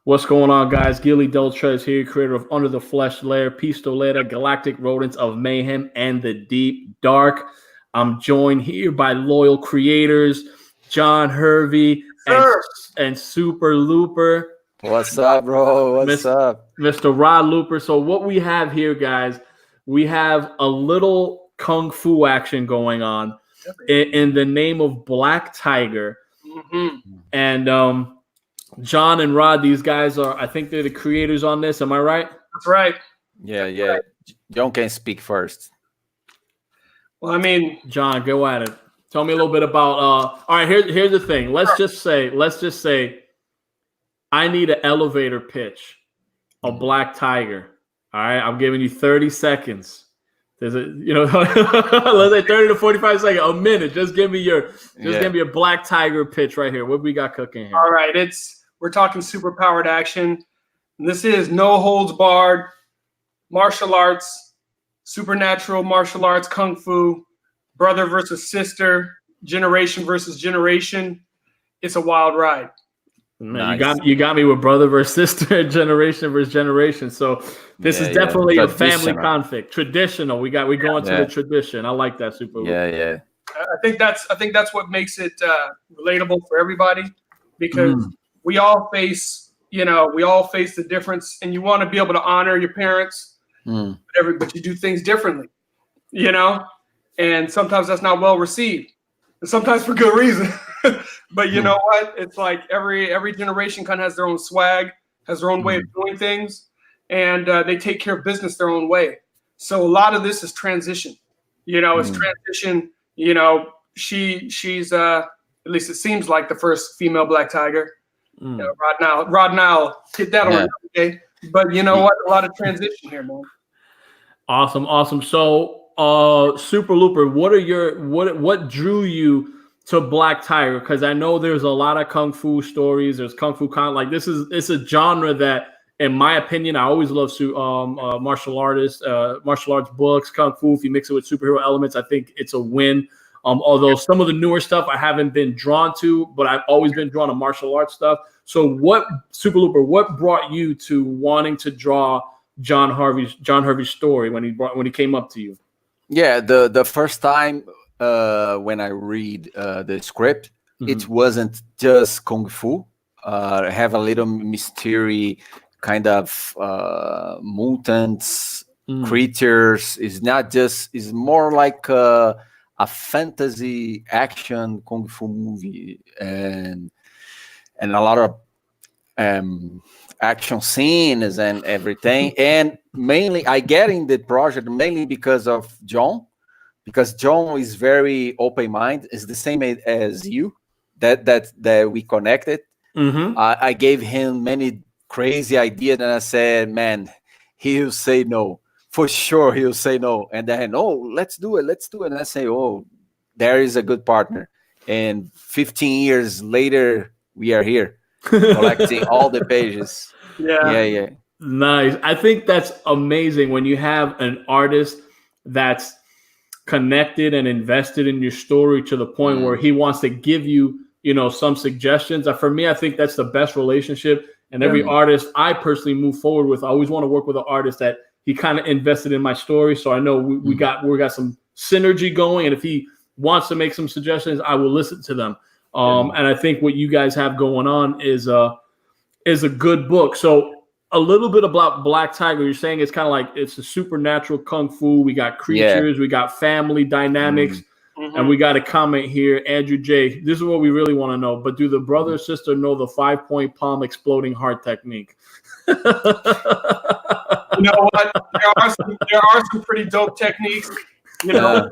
What's going on, guys? Gilly Deltrez here, creator of Under the Flesh Lair, Pistoleta, Galactic Rodents of Mayhem, and the Deep Dark. I'm joined here by loyal creators, John Hervey and Super Luper. What's up, bro? What's up? Mr. Rod Luper. So what we have here, guys, we have a little kung fu action going on in the name of Black Tiger. Mm-hmm. And John and Rod, these guys I think they're the creators on this. Am I right? That's right. Yeah. John can speak first. Well, I mean, John, go at it. Tell me a little bit about. All right, here's the thing. Let's just say, I need an elevator pitch of Black Tiger. All right, I'm giving you 30 seconds. There's let's say 30 to 45 seconds, a minute. Just give me a Black Tiger pitch right here. What we got cooking here? All right, we're talking super powered action. And this is no holds barred, martial arts, supernatural martial arts, kung fu, brother versus sister, generation versus generation. It's a wild ride. Man, nice. You got me with brother versus sister, generation versus generation. So this is definitely a family conflict. Traditional. We going to the tradition. I like that, Super. Yeah. I think that's what makes it relatable for everybody, because we all face the difference, and you want to be able to honor your parents, but you do things differently, and sometimes that's not well received, and sometimes for good reason. But you know what? It's like every generation kind of has their own swag, has their own way of doing things, and they take care of business their own way. So a lot of this is transition. It's transition. She's at least it seems like the first female Black Tiger. Rod now hit that on another day. But you know what? A lot of transition here, man. Awesome. So, Super Looper, what drew you to Black Tiger? Because I know there's a lot of kung fu stories. There's kung fu it's a genre that, in my opinion, I always love martial arts books, kung fu. If you mix it with superhero elements, I think it's a win. Although some of the newer stuff I haven't been drawn to, but I've always been drawn to martial arts stuff. So Super Looper, what brought you to wanting to draw John Hervey's story when he came up to you? Yeah, the first time when I read the script, it wasn't just kung fu. Have a little mystery, kind of mutants, creatures. It's more like a fantasy action kung fu movie, and a lot of action scenes and everything. And mainly I get in the project mainly because of John, because John is very open-minded. It's the same as you that we connected. I gave him many crazy ideas, and I said, man, he'll say no. For sure, he'll say no. And then, let's do it. And I say, there is a good partner. And 15 years later, we are here collecting all the pages. Yeah. Nice. I think that's amazing when you have an artist that's connected and invested in your story to the point where he wants to give you, some suggestions. For me, I think that's the best relationship. And every artist I personally move forward with, I always want to work with an artist that he kind of invested in my story. So I know we got some synergy going. And if he wants to make some suggestions, I will listen to them. And I think what you guys have going on is a good book. So a little bit about Black Tiger. You're saying it's kind of like it's a supernatural kung fu. We got creatures, we got family dynamics, and we got a comment here. Andrew J. This is what we really want to know. But do the brother or sister know the 5-point palm exploding heart technique? You know what? There are some pretty dope techniques. That's I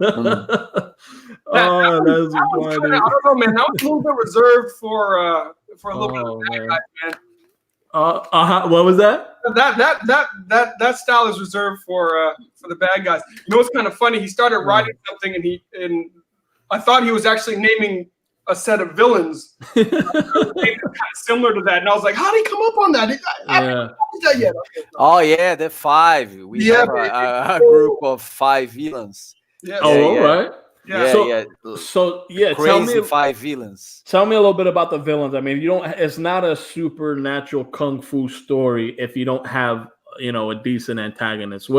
don't know, man. That was a little bit reserved for a little bit of bad guys, man. What was that? That style is reserved for the bad guys. You know what's kind of funny? He started writing something, and I thought he was actually naming a set of villains kind of similar to that, and I was like, how did he come up on that? I haven't that yet. Okay, the 5. We have a group of 5 villains. Yes. All right. Yeah. So yeah, Crazy 5 villains. Tell me a little bit about the villains. I mean, you don't. It's not a supernatural kung fu story if you don't have, you know, a decent antagonist.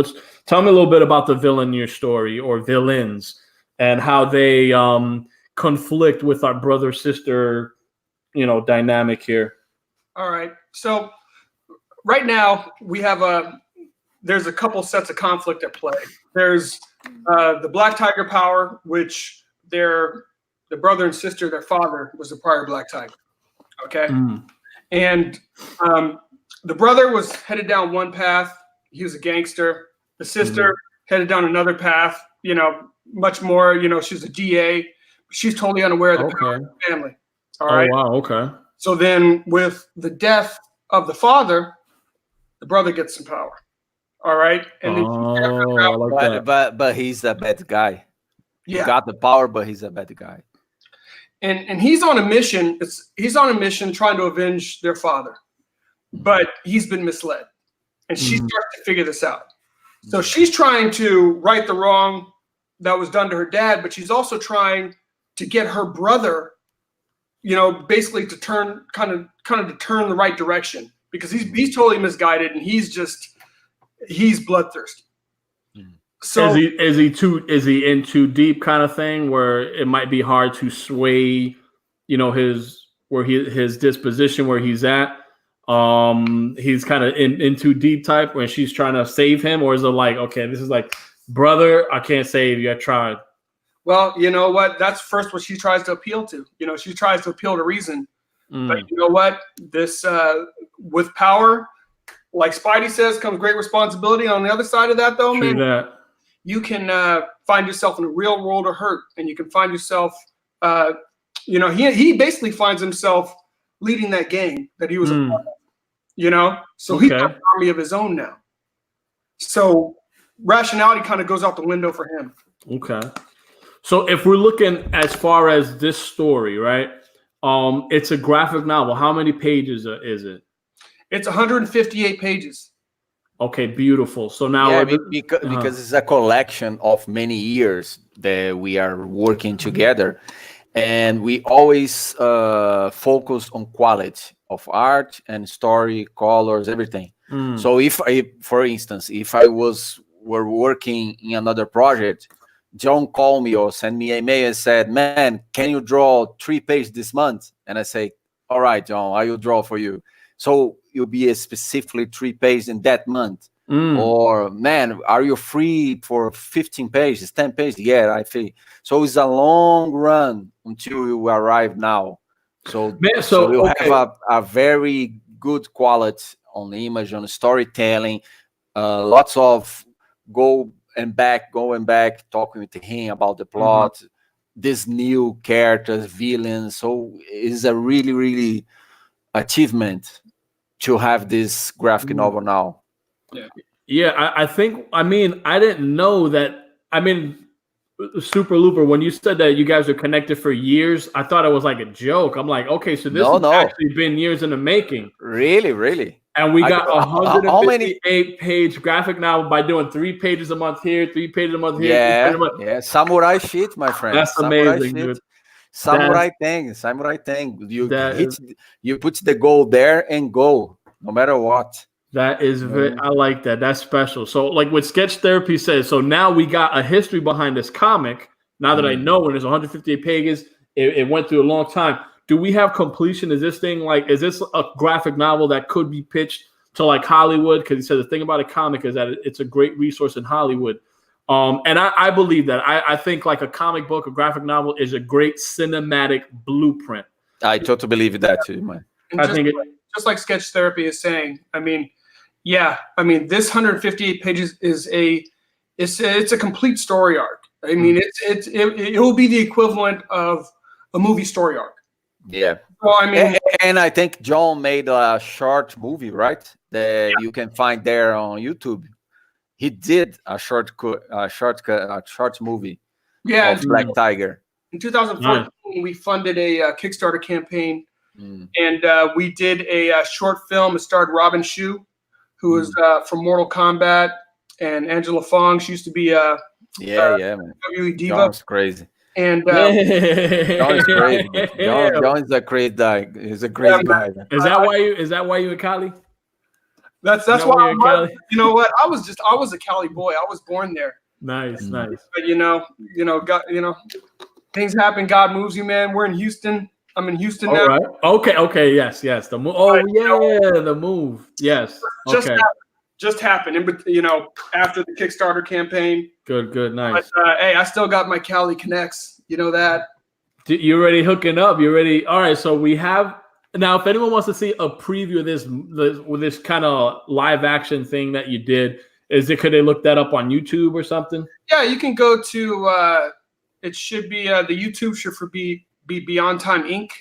Tell me a little bit about the villain in your story, or villains, and how they conflict with our brother sister, you know, dynamic here. All right. So right now we have there's a couple sets of conflict at play. There's the Black Tiger power, which the brother and sister, their father was the prior Black Tiger. Okay. And the brother was headed down one path. He was a gangster. The sister headed down another path, you know, much more, you know, she's a DA. She's totally unaware of the power of the family. All right. Oh, wow. Okay. So then with the death of the father, the brother gets some power. All right. And then but he's a bad guy. Yeah. He got the power, but he's a bad guy. And he's on a mission. He's on a mission trying to avenge their father, but he's been misled, and she starts to figure this out. So she's trying to right the wrong that was done to her dad, but she's also trying to get her brother, you know, basically to turn kind of to turn the right direction, because he's totally misguided, and he's bloodthirsty. So is he in too deep kind of thing where it might be hard to sway, you know, his disposition where he's at? He's kind of in too deep type when she's trying to save him, or is it like, okay, this is like, brother, I can't save you, I tried? Well, you know what? That's first what she tries to appeal to. You know, she tries to appeal to reason. But you know what? This with power, like Spidey says, comes great responsibility. On the other side of that, though, True man, that. You can find yourself in a real world of hurt, and you can find yourself, you know, he basically finds himself leading that gang that he was a part of, you know? So he's got an army of his own now. So rationality kind of goes out the window for him. Okay. So if we're looking as far as this story, right? It's a graphic novel. How many pages is it? It's 158 pages. Okay, beautiful. So now, because it's a collection of many years that we are working together, and we always focus on quality of art and story, colors, everything. So if for instance, if I were working in another project, John called me or sent me an email and said, "Man, can you draw 3 pages this month?" And I say, "All right, John, I will draw for you." So you'll be specifically 3 pages in that month. Or, man, are you free for 15 pages, 10 pages? Yeah, I think. So it's a long run until you arrive now. So you have a very good quality on the image, on the storytelling, lots of going back, talking with him about the plot, these new characters, villains. So it's a really, really achievement to have this graphic novel now. Yeah, I think, I mean, I didn't know that. I mean, Super Looper, when you said that you guys are connected for years, I thought it was like a joke. I'm like, okay, so this has actually been years in the making. Really. And we got a 158-page graphic novel by doing 3 pages a month here, 3 pages a month here. Yeah, samurai shit, my friend. That's amazing, dude. Samurai thing. You put the goal there and go, no matter what. That is I like that. That's special. So, like what Sketch Therapy says, so now we got a history behind this comic. Now that I know when it's 158 pages, it went through a long time. Do we have completion? Is this a graphic novel that could be pitched to like Hollywood? Because he said the thing about a comic is that it's a great resource in Hollywood. And I believe that. I think like a comic book, a graphic novel is a great cinematic blueprint. I totally believe that too, man. Just like Sketch Therapy is saying, I mean, this 158 pages is it's a complete story arc. I mean, it will be the equivalent of a movie story arc. Yeah. Well, I mean, and I think John made a short movie, right? That you can find there on YouTube. He did a short movie. Yeah, of Black Tiger. In 2014, we funded a Kickstarter campaign, and we did a short film. It starred Robin Shue, who was from Mortal Kombat, and Angela Fong. She used to be man. WWE Diva. John's crazy. And John is crazy. John is a crazy guy. He's a crazy guy. Is that why you in Cali? That's why you know what? I was a Cali boy. I was born there. Nice. But God, things happen. God moves you, man. We're in Houston. I'm in Houston now. Right. Okay. Yes. The move. Oh yeah, the move. Yes. Just happened. After the Kickstarter campaign. Good. Nice. But, hey, I still got my Cali connects. You know that. You're already hooking up. You're ready. All right. So we have now. If anyone wants to see a preview of this kind of live action thing that you did, could they look that up on YouTube or something? Yeah, you can go to. It should be the YouTube should be Beyond Time Inc.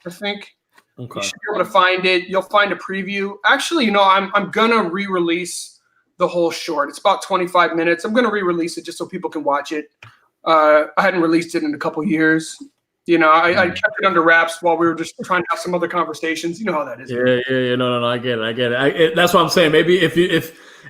I think. Okay. You should be able to find it. You'll find a preview. Actually, I'm gonna re-release the whole short. It's about 25 minutes. I'm gonna re-release it just so people can watch it. I hadn't released it in a couple years. I kept it under wraps while we were just trying to have some other conversations. You know how that is. Yeah. No. I get it. That's what I'm saying. Maybe if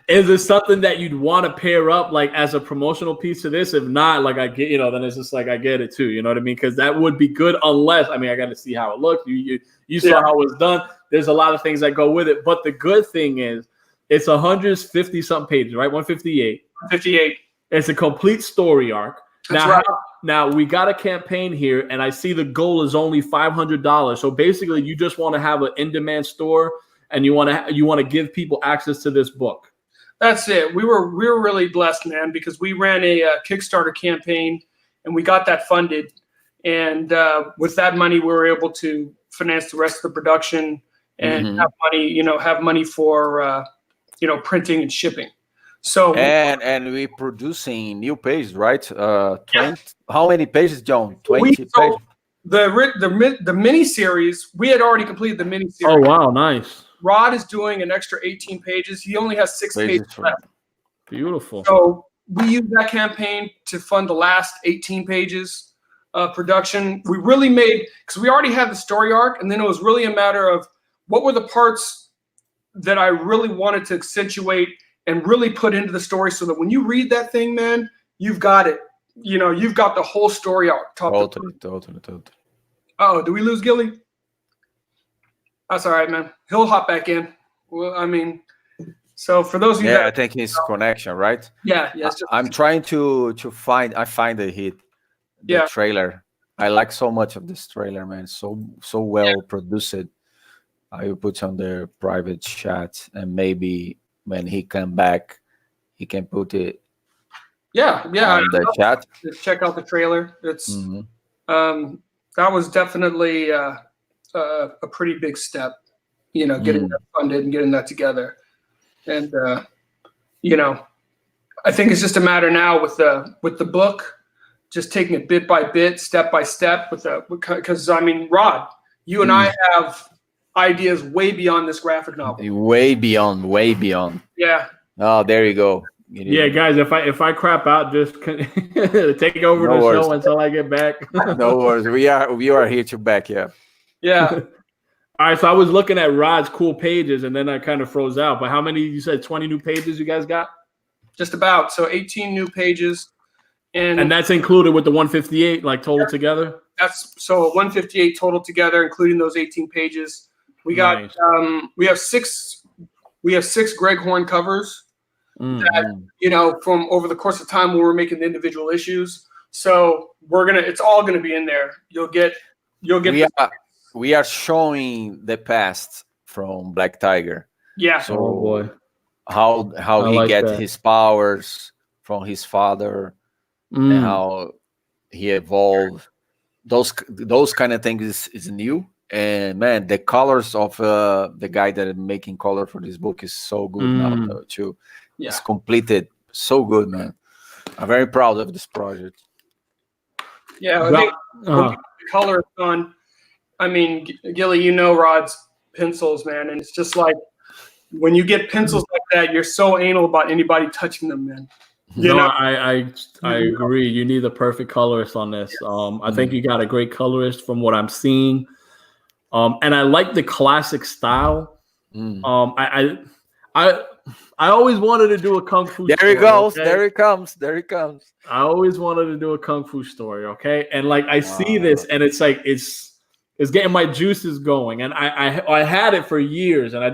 is it something that you'd want to pair up like as a promotional piece to this? If not, like I get, then it's just like I get it too. You know what I mean? Because that would be good unless I got to see how it looked. You saw how it was done. There's a lot of things that go with it. But the good thing is it's 150 something pages, right? 158. 158. It's a complete story arc. That's right. Now we got a campaign here, and I see the goal is only $500. So basically, you just want to have an in-demand store, and you want to give people access to this book. That's it. We were really blessed, man, because we ran a Kickstarter campaign, and we got that funded. And with that money, we were able to finance the rest of the production and have money for printing and shipping. So and we're producing new pages, right? 20. How many pages, John? 20 pages. The mini series, we had already completed the mini series. Oh wow, nice. Rod is doing an extra 18 pages. He only has 6 pages left. Beautiful. So we used that campaign to fund the last 18 pages of production. We really made, because we already had the story arc, and then it was really a matter of what were the parts that I really wanted to accentuate and really put into the story so that when you read that thing, man, you've got it. You've got the whole story arc. Totally. Oh, did we lose Gilly? That's all right, man. He'll hop back in. Well, so for those of you I think his connection, right? Yeah. I'm trying to find. I find the trailer. I like so much of this trailer, man. So well produced. I will put on the private chat, and maybe when he come back, he can put it. Yeah. On the chat. Check out the trailer. It's that was definitely a pretty big step, getting that funded and getting that together. And I think it's just a matter now with the book, just taking it bit by bit, step by step because Rod, you and I have ideas way beyond this graphic novel. Way beyond. Yeah. Oh, there you go. Yeah, guys, if I crap out, just take over the show until I get back. No worries. We are here to back you up. Yeah. All right, so I was looking at Rod's cool pages, and then I kind of froze out. But how many? You said 20 new pages you guys got? Just about. So 18 new pages. And that's included with the 158, like total together? That's so 158 total together, including those 18 pages. We got we have six Greg Horn covers that, from over the course of time when we're making the individual issues. So it's all gonna be in there. You'll get we are showing the past from Black Tiger. Yeah. So oh boy. How he gets his powers from his father and how he evolved. Those kind of things is new. And man, the colors of the guy that is making color for this book is so good now too. Yeah. It's completed so good, man. I'm very proud of this project. Yeah, I think the color on. Gilly, Rod's pencils, man, and it's just like when you get pencils like that, you're so anal about anybody touching them, man. I agree. You need the perfect colorist on this. I think you got a great colorist from what I'm seeing. And I like the classic style. I always wanted to do a kung fu. There story, he goes. okay? There he comes. There he comes. I always wanted to do a kung fu story. Okay, and like I see this, and it's like it's getting my juices going, and I had it for years, and I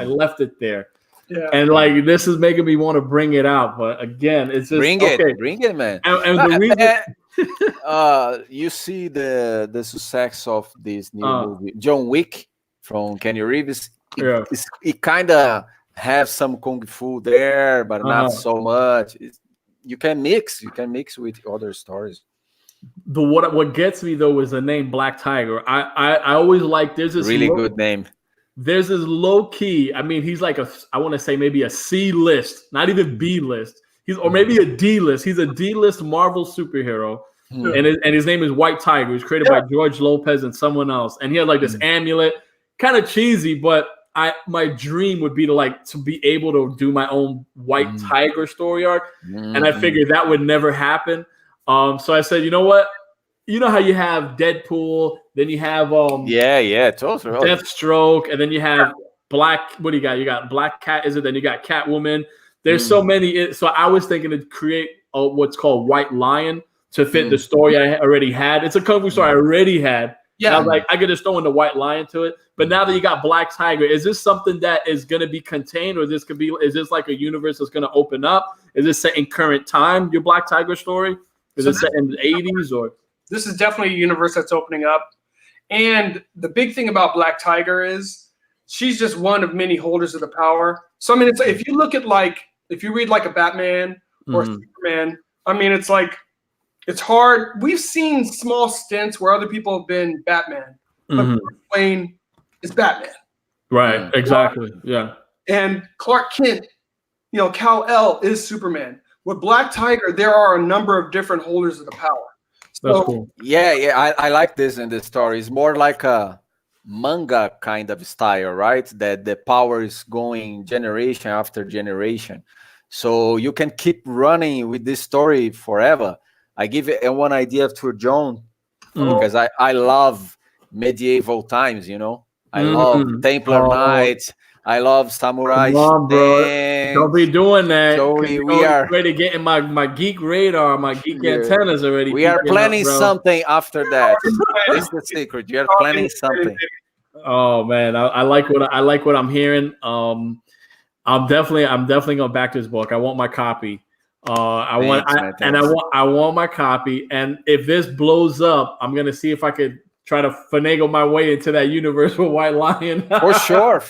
left it there. Yeah. And like this is making me want to bring it out, but again, it's just Bring it, man. And the reason you see the success of this new movie, John Wick from Kenny Reeves. It kind of have some kung fu there, but not so much. You can mix with other stories. What gets me though is the name Black Tiger. I always like there's this really good name. There's this low key. I mean, he's like I want to say maybe a C list, not even B list. Or maybe a D list. He's a D list Marvel superhero, and his name is White Tiger. He was created by George Lopez and someone else, and he had like this amulet, kind of cheesy, but my dream would be to be able to do my own White Tiger story arc, and I figured that would never happen. So I said, you know what? You know how you have Deadpool, then you have totally Deathstroke, and then you have Black. What do you got? You got Black Cat. Is it? Then you got Catwoman. There's so many. So I was thinking to create what's called White Lion to fit the story I already had. It's a kung fu story I already had. Yeah, and I was like, I could just throw in the White Lion to it. But now that you got Black Tiger, is this something that is going to be contained, or is this like a universe that's going to open up? Is this set in current time? Your Black Tiger story is it set in the 80s or? This is definitely a universe that's opening up. And the big thing about Black Tiger is she's just one of many holders of the power. So, I mean, it's if you look at if you read like a Batman or Superman, I mean, it's like, it's hard. We've seen small stints where other people have been Batman, but Bruce Wayne is Batman. Right, exactly, yeah. And Clark Kent, Kal-El is Superman. With Black Tiger, there are a number of different holders of the power. That's cool. Yeah, I like this in the story. It's more like a manga kind of style, right? That the power is going generation after generation. So you can keep running with this story forever. I give it one idea to John because I love medieval times, I love Templar Knights. I love samurai. Don't be doing that. So we are ready to get in my geek radar, my geek antennas already. We are planning something after that. That's the secret. You are planning something. Oh man, I like what I'm hearing. I'm definitely gonna back this book. I want my copy. I want my copy. And if this blows up, I'm gonna see if I could try to finagle my way into that universe with White Lion. For sure.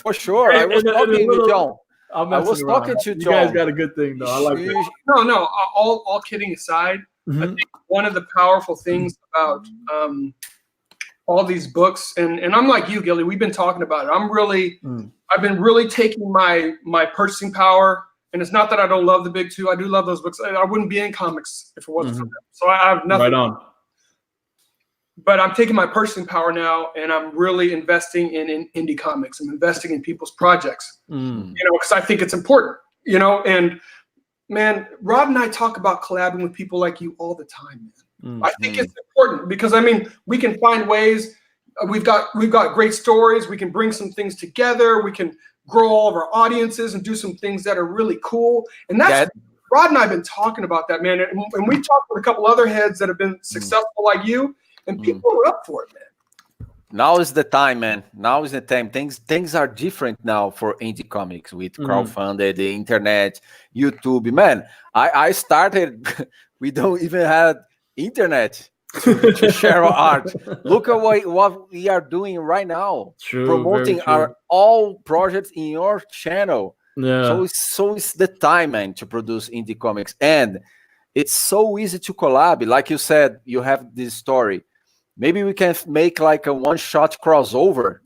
I was talking to John. I was talking to John. You guys got a good thing, though. I like it. No. All kidding aside, I think one of the powerful things about all these books, and I'm like you, Gilly. We've been talking about it. I've been really taking my purchasing power. And it's not that I don't love the big two. I do love those books. I wouldn't be in comics if it wasn't for them. So I have nothing. Right on. But I'm taking my purchasing power now, and I'm really investing in indie comics. I'm investing in people's projects, because I think it's important, And man, Rod and I talk about collabing with people like you all the time, man. I think it's important because we can find ways. We've got great stories. We can bring some things together. We can grow all of our audiences and do some things that are really cool. And that's Rod and I have been talking about that, man. And we talked with a couple other heads that have been successful like you. And people are up for it, man. Now is the time, man. Now is the time. Things are different now for indie comics with crowdfunded, the internet, YouTube. Man, I started. We don't even have internet to share our art. Look at what we are doing right now. Promoting our all projects in your channel. Yeah. So it's the time, man, to produce indie comics, and it's so easy to collab. Like you said, you have this story. Maybe we can make like a one-shot crossover,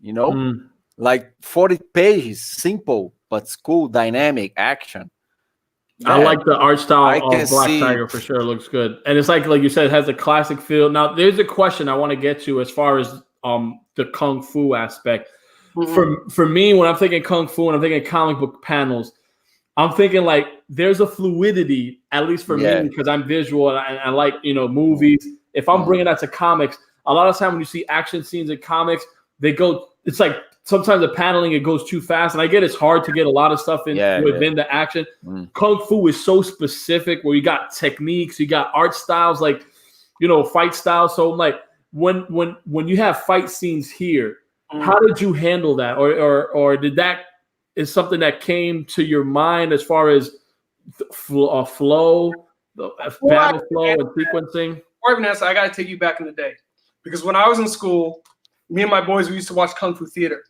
like 40 pages, simple but cool, dynamic action. Yeah. I like the art style of Black Tiger for sure. It looks good, and it's like you said, it has a classic feel. Now, there's a question I want to get to as far as the kung fu aspect. For me, when I'm thinking kung fu and I'm thinking comic book panels, I'm thinking like there's a fluidity, at least for me, because I'm visual and I like movies. If I'm bringing that to comics. A lot of time when you see action scenes in comics, it's like sometimes the paneling, it goes too fast. And I get it's hard to get a lot of stuff in within the action. Kung Fu is so specific where you got techniques, you got art styles, like, you know, fight styles. So like when you have fight scenes here, how did you handle that? Or did that is something that came to your mind as far as flow, battle flow and sequencing? Vanessa, I got to take you back in the day, because when I was in school, me and my boys, we used to watch Kung Fu theater.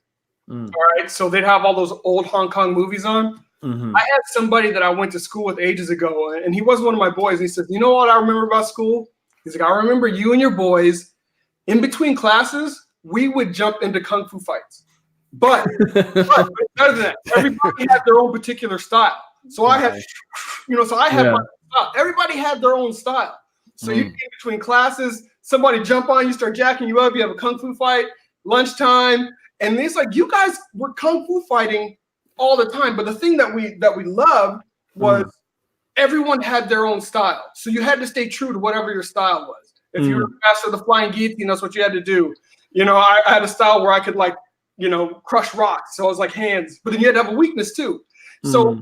All right. So they'd have all those old Hong Kong movies on. I had somebody that I went to school with ages ago, and he was one of my boys. And he said, you know what I remember about school? He's like, I remember you and your boys in between classes, we would jump into Kung Fu fights. But better than that, everybody had their own particular style. So I had, you know, my style. Everybody had their own style. So you get between classes, somebody jump on you, start jacking you up. You have a Kung Fu fight, lunchtime. And it's like, you guys were Kung Fu fighting all the time. But the thing that we loved was everyone had their own style. So you had to stay true to whatever your style was. If you were the master of the flying guillotine, that's what you had to do. You know, I had a style where I could, like, you know, crush rocks. So I was like hands. But then you had to have a weakness too. So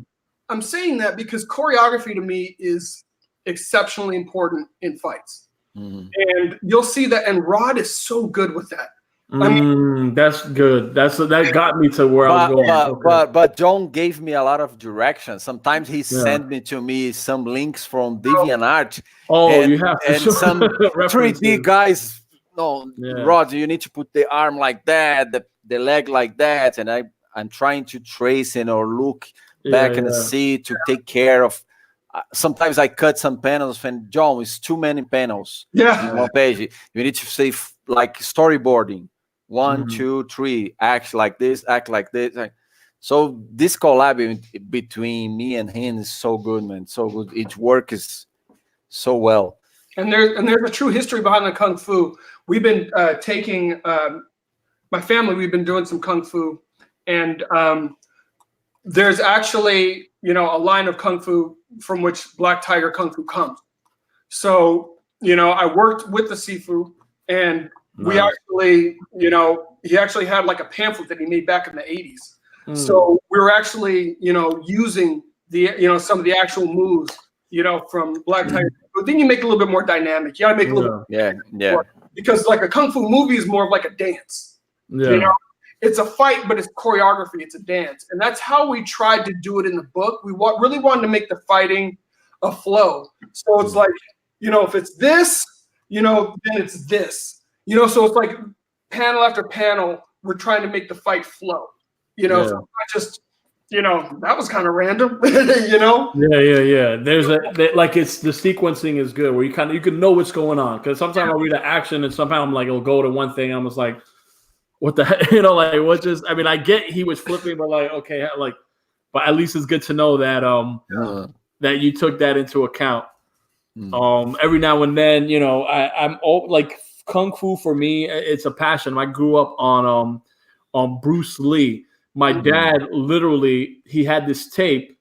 I'm saying that because choreography to me is exceptionally important in fights. And you'll see that. And Rod is so good with that. I mean, that's good. That got me to where I was going. But John gave me a lot of direction. Sometimes he sent me some links from DeviantArt. You have to show some 3D guys. No, Rod, you need to put the arm like that, the leg like that, and I'm trying to trace or look back and see to take care of. Sometimes I cut some panels, and John, it's too many panels. In one page. You need to say like storyboarding. 1, 2, 3, act like this, act like this. So this collab between me and him is so good, man. So good. It works so well. And there's a true history behind the Kung Fu. We've been taking my family. We've been doing some Kung Fu, and there's actually, you know, a line of Kung Fu from which Black Tiger Kung Fu comes. So, you know, I worked with the Sifu, and we actually, you know, he actually had like a pamphlet that he made back in the 80s. So we were actually, you know, using some of the actual moves, you know, from Black Tiger. But then you make it a little bit more dynamic. You gotta make it a little bit more, because like a Kung Fu movie is more of like a dance. You know, it's a fight, but it's choreography. It's a dance. And that's how we tried to do it in the book. We really wanted to make the fighting a flow. So it's like, you know, if it's this, you know, then it's this. You know, so it's like panel after panel, we're trying to make the fight flow. You know, so not just, you know, that was kind of random. You know. Yeah. There's like it's the sequencing is good where you can know what's going on, because sometimes I'll read an action and sometimes I'm like it'll go to one thing. I'm just like, what the heck? You know, like what just? I mean, I get he was flipping, but like okay, like, but at least it's good to know that that you took that into account. Every now and then, you know, I'm like. Kung Fu for me, it's a passion. I grew up on Bruce Lee. My dad literally, he had this tape,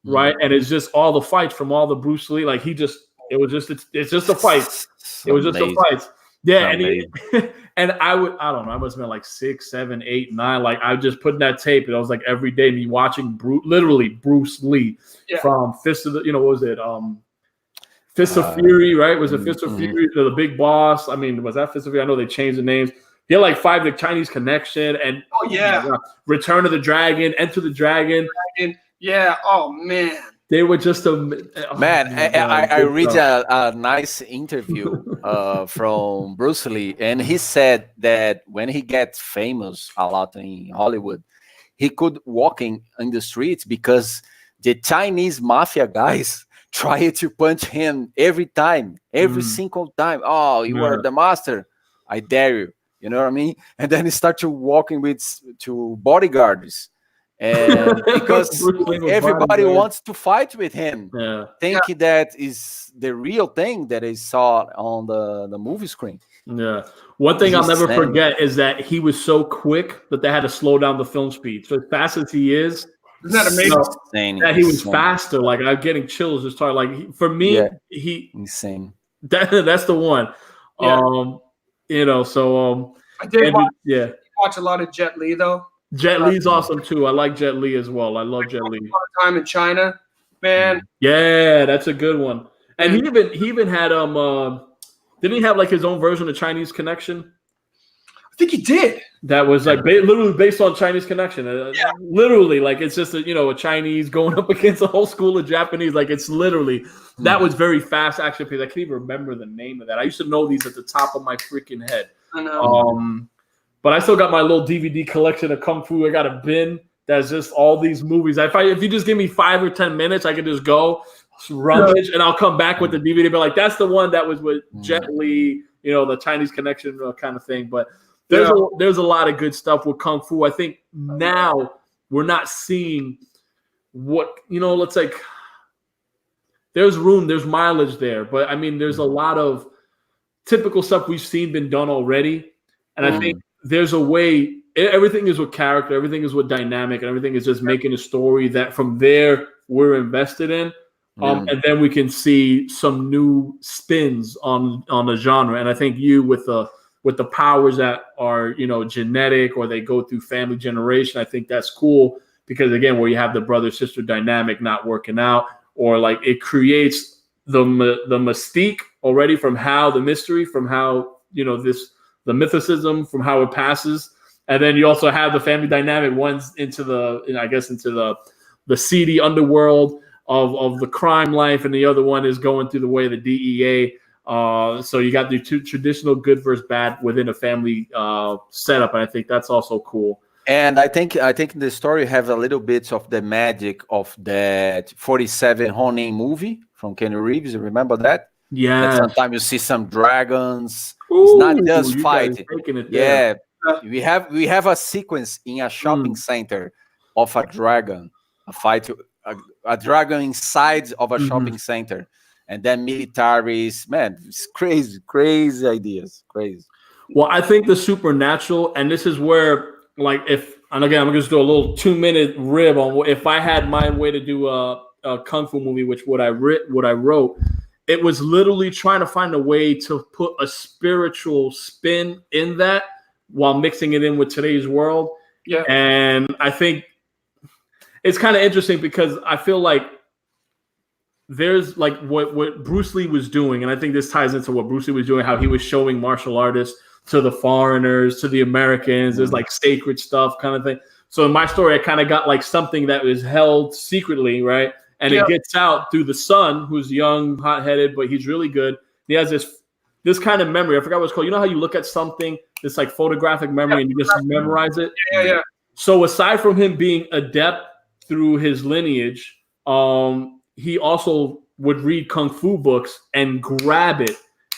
right? And it's just all the fights from all the Bruce Lee. Like it's just a fight. It was just a fight. Yeah, and I don't know, I must have been like 6, 7, 8, 9. Like I just put in that tape, and I was like every day me watching Bruce Lee from Fist of the, you know, what was it? Fist of Fury, right? Was it Fist of Fury, the big boss? I mean, was that Fist of Fury? I know they changed the names. He had like 5, the Chinese Connection, and Return of the Dragon, Enter the Dragon. Yeah. Oh man. They were just I read a nice interview from Bruce Lee, and he said that when he gets famous a lot in Hollywood, he could walk in the streets because the Chinese mafia guys try to punch him every single time. Oh, you are the master. I dare you. You know what I mean? And then he starts walking to bodyguards. And because everybody wants to fight with him, thinking that is the real thing that they saw on the movie screen. Yeah. One thing I'll never forget is that he was so quick that they had to slow down the film speed. So as fast as he is, isn't that amazing? That he was faster. Like I'm getting chills just talking. Like for me, he insane. That's the one. Yeah. You know, so I did watch a lot of Jet Li though. Jet Li's awesome too. I like Jet Li as well. I love Jet Li. Time in China, man. Yeah, that's a good one. And he even had didn't he have like his own version of Chinese Connection? I think he did. That was like literally based on Chinese Connection. Literally, like it's just a Chinese going up against a whole school of Japanese. Like it's literally that was very fast action piece. I can't even remember the name of that. I used to know these at the top of my freaking head. I know. But I still got my little DVD collection of Kung Fu. I got a bin that's just all these movies. If you just give me 5 or 10 minutes, I can just go rummage and I'll come back with the DVD. But like that's the one that was with Jet Li, the Chinese Connection kind of thing. But there's a lot of good stuff with Kung Fu. I think now we're not seeing what let's like. There's room, there's mileage there, but I mean, there's a lot of typical stuff we've seen been done already, and I think there's a way. Everything is with character, everything is with dynamic, and everything is just making a story that from there we're invested in, and then we can see some new spins on the genre. And I think you with the powers that are genetic or they go through family generation, I think that's cool because again, where you have the brother sister dynamic not working out, or like it creates the mystique already from how the mystery, from how the mythicism, from how it passes. And then you also have the family dynamic. One's into the seedy underworld of the crime life, and the other one is going through the way of the DEA. So you got the two traditional good versus bad within a family setup, and I think that's also cool. And I think the story have a little bit of the magic of that 47 Ronin movie from Keanu Reeves. Remember that? Yeah. Sometimes you see some dragons. Ooh, it's not just fighting. Yeah. We have a sequence in a shopping center of a dragon, a dragon inside of a shopping center, and then militaries. Man, it's crazy ideas, crazy. Well, I think the supernatural, and this is where, like, and again, I'm going to just do a little 2-minute rib on if I had my way to do a kung fu movie, which what I wrote, it was literally trying to find a way to put a spiritual spin in that while mixing it in with today's world. Yeah. And I think it's kind of interesting because I feel like there's like what Bruce Lee was doing. And I think this ties into what Bruce Lee was doing, how he was showing martial artists to the foreigners, to the Americans. There's like sacred stuff kind of thing. So in my story, I kind of got like something that was held secretly, right? And it gets out through the son, who's young, hot-headed, but he's really good. He has this kind of memory. I forgot what it's called. You know how you look at something, this like photographic memory, and you just memorize it? Yeah. So aside from him being adept through his lineage, he also would read kung fu books and grab it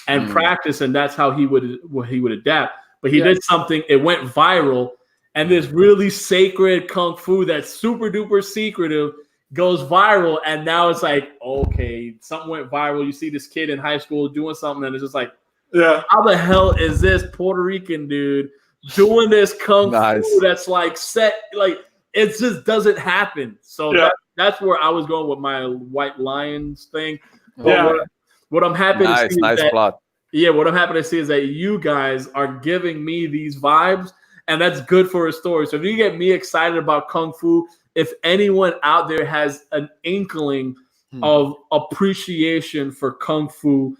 and practice, and that's how he would adapt. But he did something, it went viral, and this really sacred kung fu that's super duper secretive goes viral, and now it's like, okay, something went viral. You see this kid in high school doing something, and it's just like, how the hell is this Puerto Rican dude doing this kung fu that's like set, like it just doesn't happen. So that's where I was going with my White Lions thing. What I'm happy to see is that, plot. Yeah, what I'm happy to see is that you guys are giving me these vibes, and that's good for a story. So if you get me excited about kung fu, if anyone out there has an inkling of appreciation for kung fu,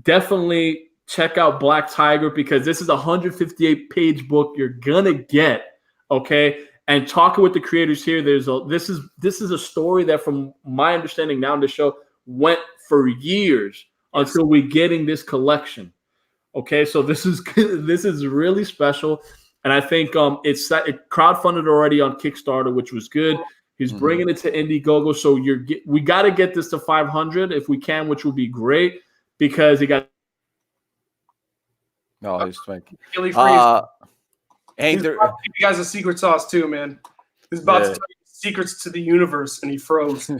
definitely check out Black Tiger, because this is a 158-page book you're gonna get, okay? And talking with the creators here, this is a story that, from my understanding now in the show, went for years until we getting this collection. Okay, so this is really special. And I think it crowdfunded already on Kickstarter, which was good. He's bringing it to Indiegogo, so we got to get this to 500 if we can, which will be great, because he got. No, he's thinking. Andrew, you guys a secret sauce too, man. He's about to tell you secrets to the universe, and he froze.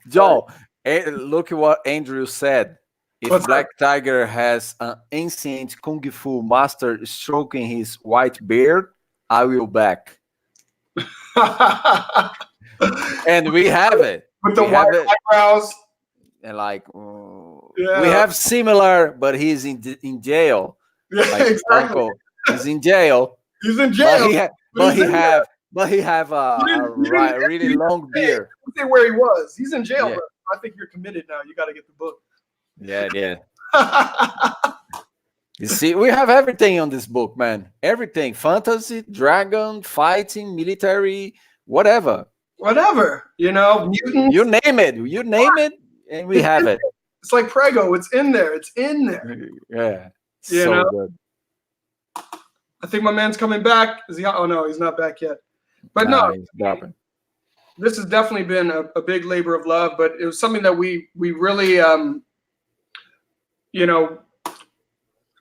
Joe, look at what Andrew said. If Black Tiger has an ancient kung fu master stroking his white beard, I will back. And we have it. With the white eyebrows. And like, we have similar, but he's in jail. Yeah, like exactly. Uncle, he's in jail. He's in jail. but he have a really long beard. Say where he was. He's in jail, Yeah. but I think you're committed now. You got to get the book. Yeah. You see, we have everything on this book, man. Everything: fantasy, dragon, fighting, military, whatever. Whatever, mutants. You name it, and we have it. It's like Prego. It's in there. It's in there. Yeah, You so know? good. I think my man's coming back. Is he? Oh no, he's not back yet. But Nah, no, he's dropping. this has definitely been a big labor of love. But it was something that we really,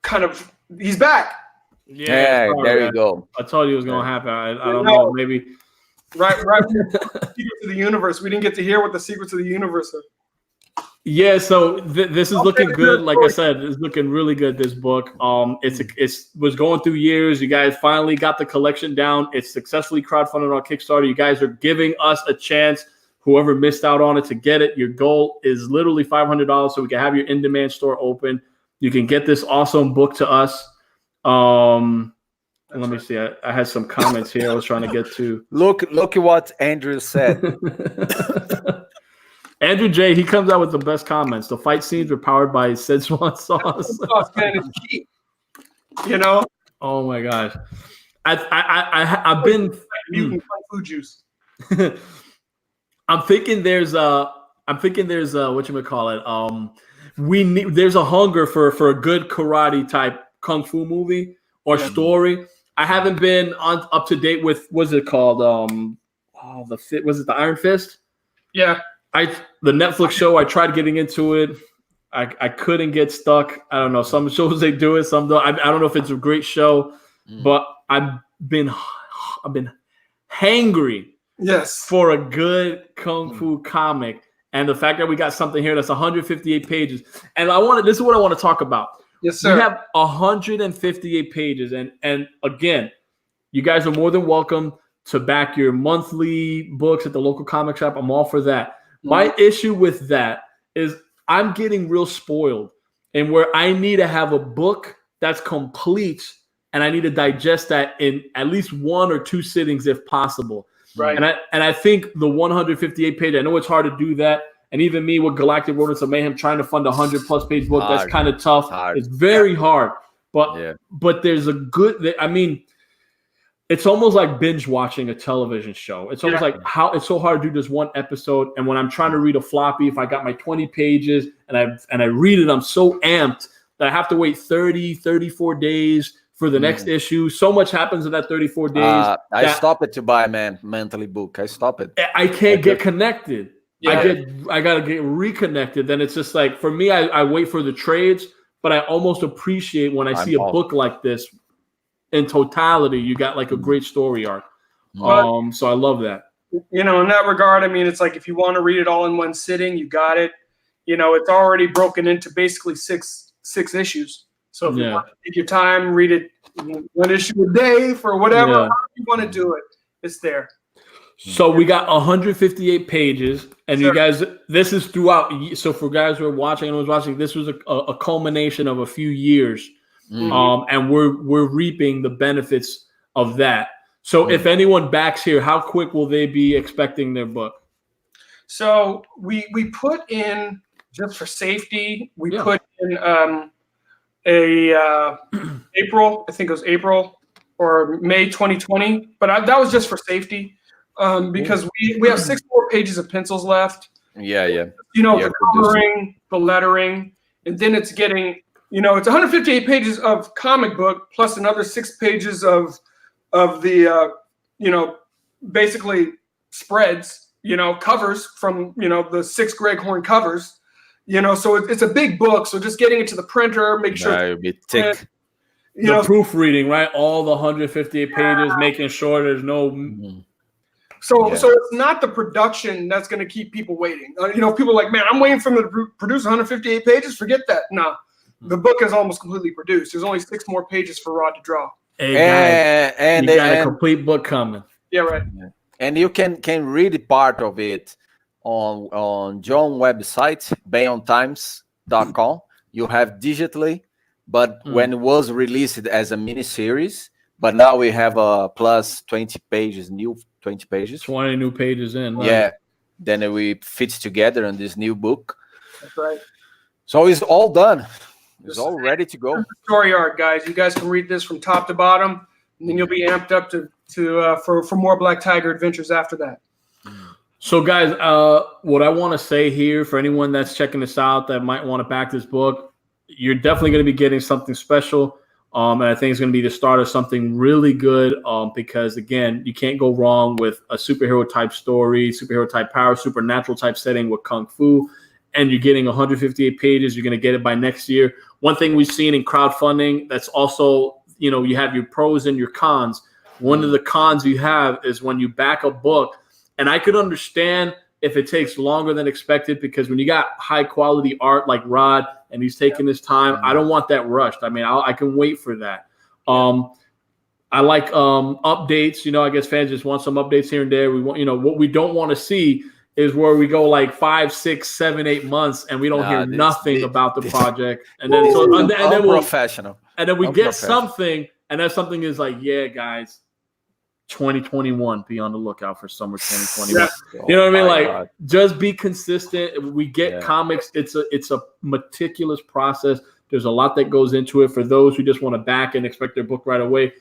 kind of. He's back. Yeah, sorry, there man. you go. I told you it was gonna happen. I don't know. Maybe. Right. Secrets of the universe. We didn't get to hear what the secrets of the universe are. Yeah, so this is looking good. Like I said, it's looking really good. This book, it was going through years. You guys finally got the collection down. It's successfully crowdfunded on Kickstarter. You guys are giving us a chance. Whoever missed out on it to get it. Your goal is literally $500, so we can have your in-demand store open. You can get this awesome book to us. Let me see. I had some comments here I was trying to get to. Look at what Andrew said. Andrew J, he comes out with the best comments. The fight scenes were powered by Szechuan sauce. Man, it's cheap. Oh my gosh. I've been Mutant kung fu juice. I'm thinking there's whatchamacallit. There's a hunger for a good karate type kung fu movie or story. I haven't been up to date with what's it called? Was it the Iron Fist? Yeah. The Netflix show, I tried getting into it. I couldn't get stuck. I don't know. Some shows they do it, some don't. I don't know if it's a great show, but I've been hangry for a good kung fu comic. And the fact that we got something here that's 158 pages. And this is what I want to talk about. Yes, sir. We have 158 pages. And again, you guys are more than welcome to back your monthly books at the local comic shop. I'm all for that. My issue with that is I'm getting real spoiled, and where I need to have a book that's complete and I need to digest that in at least 1 or 2 sittings if possible. Right. And I think the 158 page, I know it's hard to do that. And even me with Galactic Rodents of Mayhem trying to fund a 100+ page book, that's kind of tough. It's very hard. But there's a good, it's almost like binge watching a television show. It's almost like how it's so hard to do this one episode. And when I'm trying to read a floppy, if I got my 20 pages and I read it, I'm so amped that I have to wait 34 days for the next issue. So much happens in that 34 days. I stop it to buy, man, mentally book. I stop it. I can't get connected. Yeah. I gotta get reconnected. Then it's just like, for me, I wait for the trades, but I almost appreciate when I see a book like this. In totality, you got like a great story arc. So I love that. In that regard, it's like if you want to read it all in one sitting, you got it. It's already broken into basically six issues. So if you want to take your time, read it 1 issue a day for whatever however you want to do it, it's there. So we got 158 pages, and you guys, this is throughout. So for guys who are watching and was watching, this was a culmination of a few years. And we're reaping the benefits of that. So if anyone backs here, how quick will they be expecting their book? So we put in, just for safety, put in April, I think it was April or May 2020, but that was just for safety because we have 6 more pages of pencils left. The coloring, the lettering, and then it's getting. It's 158 pages of comic book plus another 6 pages of the basically spreads, covers from the 6 Greg Horn covers, so it's a big book. So just getting it to the printer, make sure it'll be thick. The proofreading, right? All the 158 pages, making sure there's no. So it's not the production that's going to keep people waiting. People are like, man, I'm waiting for them to produce 158 pages. Forget that. No. The book is almost completely produced. There's only 6 more pages for Rod to draw. Hey, guys, you got a complete book coming. Yeah, right. And you can read part of it on John's website, bayontimes.com. You have digitally, but when it was released as a mini series, but now we have plus 20 pages, new 20 pages. 20 new pages in. Yeah. Then we fit together in this new book. That's right. So it's all done. It's all ready to go. Story arc, guys. You guys can read this from top to bottom, and then you'll be amped up for more Black Tiger adventures after that. So, guys, what I want to say here for anyone that's checking this out that might want to back this book, you're definitely going to be getting something special. And I think it's going to be the start of something really good because, again, you can't go wrong with a superhero type story, superhero type power, supernatural type setting with Kung Fu. And you're getting 158 pages. You're going to get it by next year. One thing we've seen in crowdfunding that's also, you have your pros and your cons. One of the cons you have is when you back a book. And I could understand if it takes longer than expected because when you got high quality art like Rod and he's taking his time, I don't want that rushed. I mean, I can wait for that. I like updates. I guess fans just want some updates here and there. We want, what we don't want to see is where we go like 5, 6, 7, 8 months and we don't hear nothing about the project. And then professional. And then we get something, and that something is like, yeah, guys, 2021, be on the lookout for summer 2021. You know what I mean? Like, God. Just be consistent. We get comics. It's a meticulous process. There's a lot that goes into it. For those who just want to back and expect their book right away,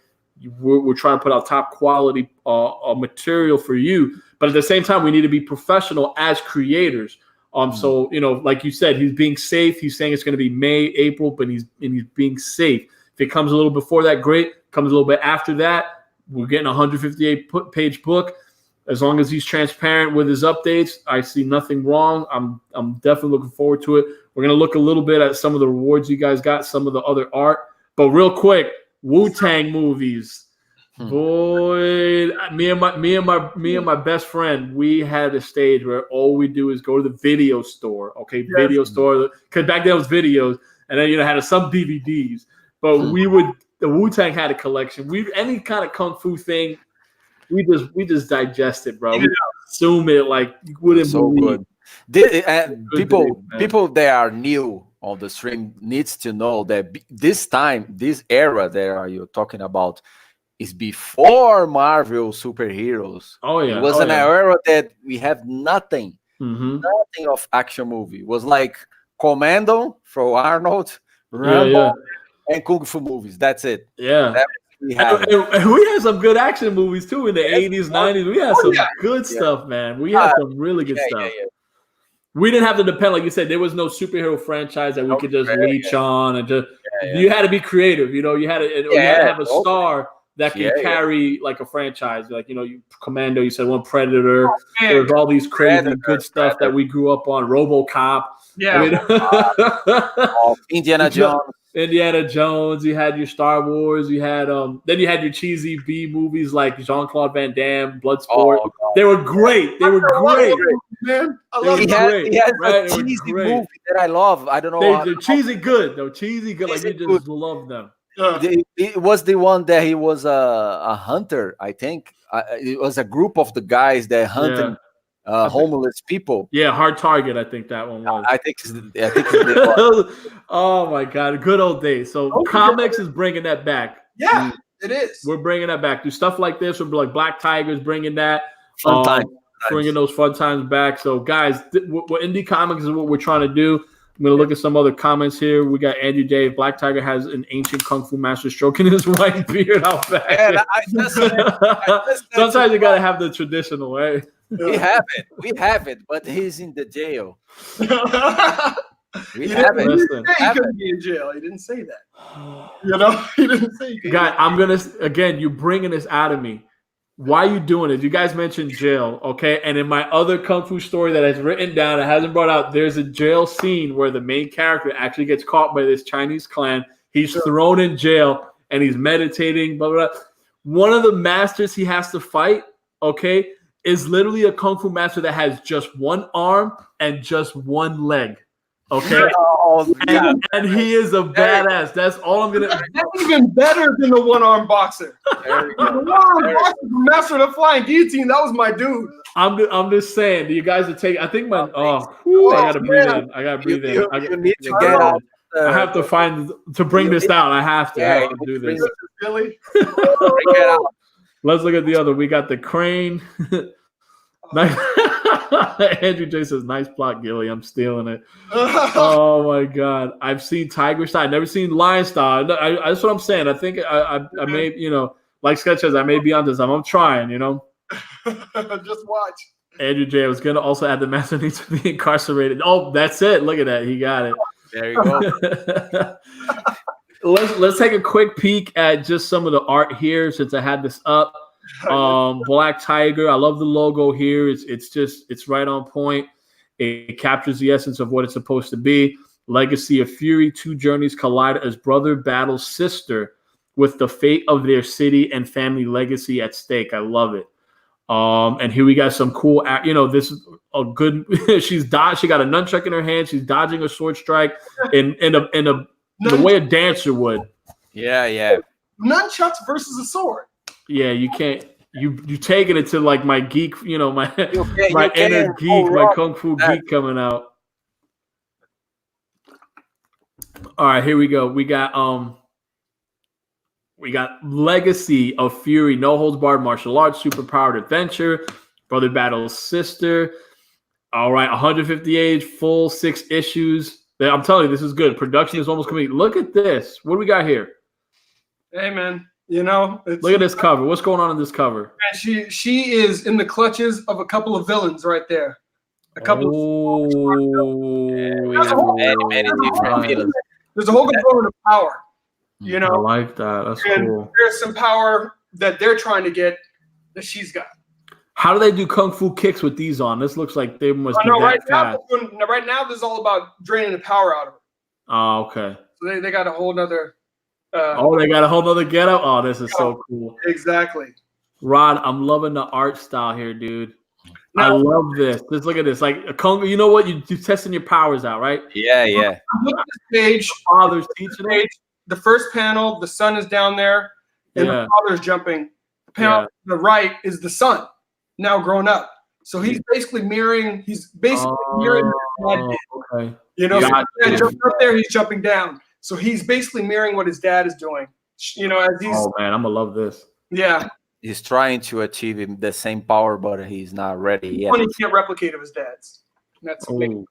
we're trying to put out top quality material for you. But at the same time, we need to be professional as creators. So, like you said, he's being safe. He's saying it's going to be May, April, but he's being safe. If it comes a little before that, great. Comes a little bit after that, we're getting a 158-page book. As long as he's transparent with his updates, I see nothing wrong. I'm definitely looking forward to it. We're going to look a little bit at some of the rewards you guys got, some of the other art. But real quick, Wu-Tang movies. Boy, me and my best friend, we had a stage where all we do is go to the video store. Okay, video store. Because back then it was videos, and then had some DVDs. But the Wu-Tang had a collection. Any kind of kung fu thing, we just digest it, bro. We consume it like you wouldn't believe. People that are new on the stream needs to know that this era that you're talking about is before Marvel superheroes. Oh yeah, it was an era that we have nothing of action movie. It was like Commando from Arnold, Rambo, and Kung Fu movies. That's it. Yeah. And we had some good action movies too in the 80s, 90s. We had some good stuff, man. We had some really good stuff. Yeah. We didn't have to depend, like you said, there was no superhero franchise that we could just reach on and just. You had to be creative, you had to have a star that can carry like a franchise, like Commando. You said one Predator. There's all these crazy good stuff that we grew up on. RoboCop. Yeah. Indiana Jones. Indiana Jones, you had your Star Wars, you had then you had your cheesy B movies like Jean-Claude Van Damme, Bloodsport. They were great. They were great. Man, I love it. He has a cheesy movie that I love. I don't know. They're cheesy good, though. Cheesy good. Like you just love them. It was the one that he was a hunter, I think. It was a group of the guys that hunted homeless people. Yeah, Hard Target, I think that one was. I think it's oh my God, good old days. So comics is bringing that back. Yeah, it is. We're bringing that back. Do stuff like this, or like Black Tigers bringing that. Fun time. Bringing those fun times back. So guys, what indie comics is what we're trying to do. I'm going to look at some other comments here. We got Andrew J. Black Tiger has an ancient kung fu master stroking his white beard out back. Sometimes you got to have the traditional, right? We have it, but he's in the jail. He couldn't be in jail. He didn't say that. He didn't say. Guy, I'm gonna again. You bringing this out of me. Why are you doing it? You guys mentioned jail, okay? And in my other kung fu story that I've written down, it hasn't brought out. There's a jail scene where the main character actually gets caught by this Chinese clan. He's thrown in jail and he's meditating. Blah, blah, blah. One of the masters he has to fight, okay, is literally a kung fu master that has just one arm and just one leg. Okay, and he is a badass. That's all I'm gonna. That's even better than the one-arm boxer. The one-arm boxer, master of the flying guillotine. That was my dude. I'm just saying. You guys are taking. I think my. I gotta breathe in. I gotta breathe in. You need to get out I have to find to bring this down. I have to, I have to do this. Really? Bring it out. Let's look at the other. We got the crane. Nice. Andrew J says, "Nice plot, Gilly. I'm stealing it." Oh my god, I've seen Tiger Style. I've never seen Lion Style. That's what I'm saying. I think I may, like Sketch says, I may be on this. I'm trying. Just watch. Andrew J. I was gonna also add the master needs to be incarcerated. Oh, that's it. Look at that. He got it. There you go. Let's take a quick peek at just some of the art here since I had this up. Black Tiger. I love the logo here. It's right on point. It captures the essence of what it's supposed to be. Legacy of Fury. Two journeys collide as brother battles sister with the fate of their city and family legacy at stake. I love it. And here we got some cool, this is a good, she got a nunchuck in her hand. She's dodging a sword strike in the way a dancer would. Yeah. Nunchucks versus a sword. Yeah, you can't, you taking it to like my geek, my my inner geek, my kung fu geek coming out. All right, here we go. We got Legacy of Fury, no holds barred martial arts, superpowered adventure, brother battles sister. All right, 150 age, full 6 issues. I'm telling you, this is good. Production is almost complete. Look at this. What do we got here? Hey, man. Look at this cover. What's going on in this cover? Man, she is in the clutches of a couple of villains right there. A couple. There's a whole component of power. I like that. That's cool. There's some power that they're trying to get that she's got. How do they do kung fu kicks with these on? This looks like they must be that fast. Right now, this is all about draining the power out of her. Oh, okay. So they got a whole nother. They got a whole nother getup. Oh, this is so cool. Exactly. Rod, I'm loving the art style here, dude. I love this. Just look at this. Like a kung. You know what? You're testing your powers out, right? Yeah. Look at this page. Father's teaching it. The first panel, the sun is down there, and the father's jumping. The panel to the right is the son, now grown up. So he's basically mirroring. He's basically mirroring what his dad did. Okay. So dad jumped up there, he's jumping down. So he's basically mirroring what his dad is doing. As he's. Oh man, I'm gonna love this. Yeah. He's trying to achieve the same power, but he's not ready yet. He can't replicate of his dad's. That's amazing.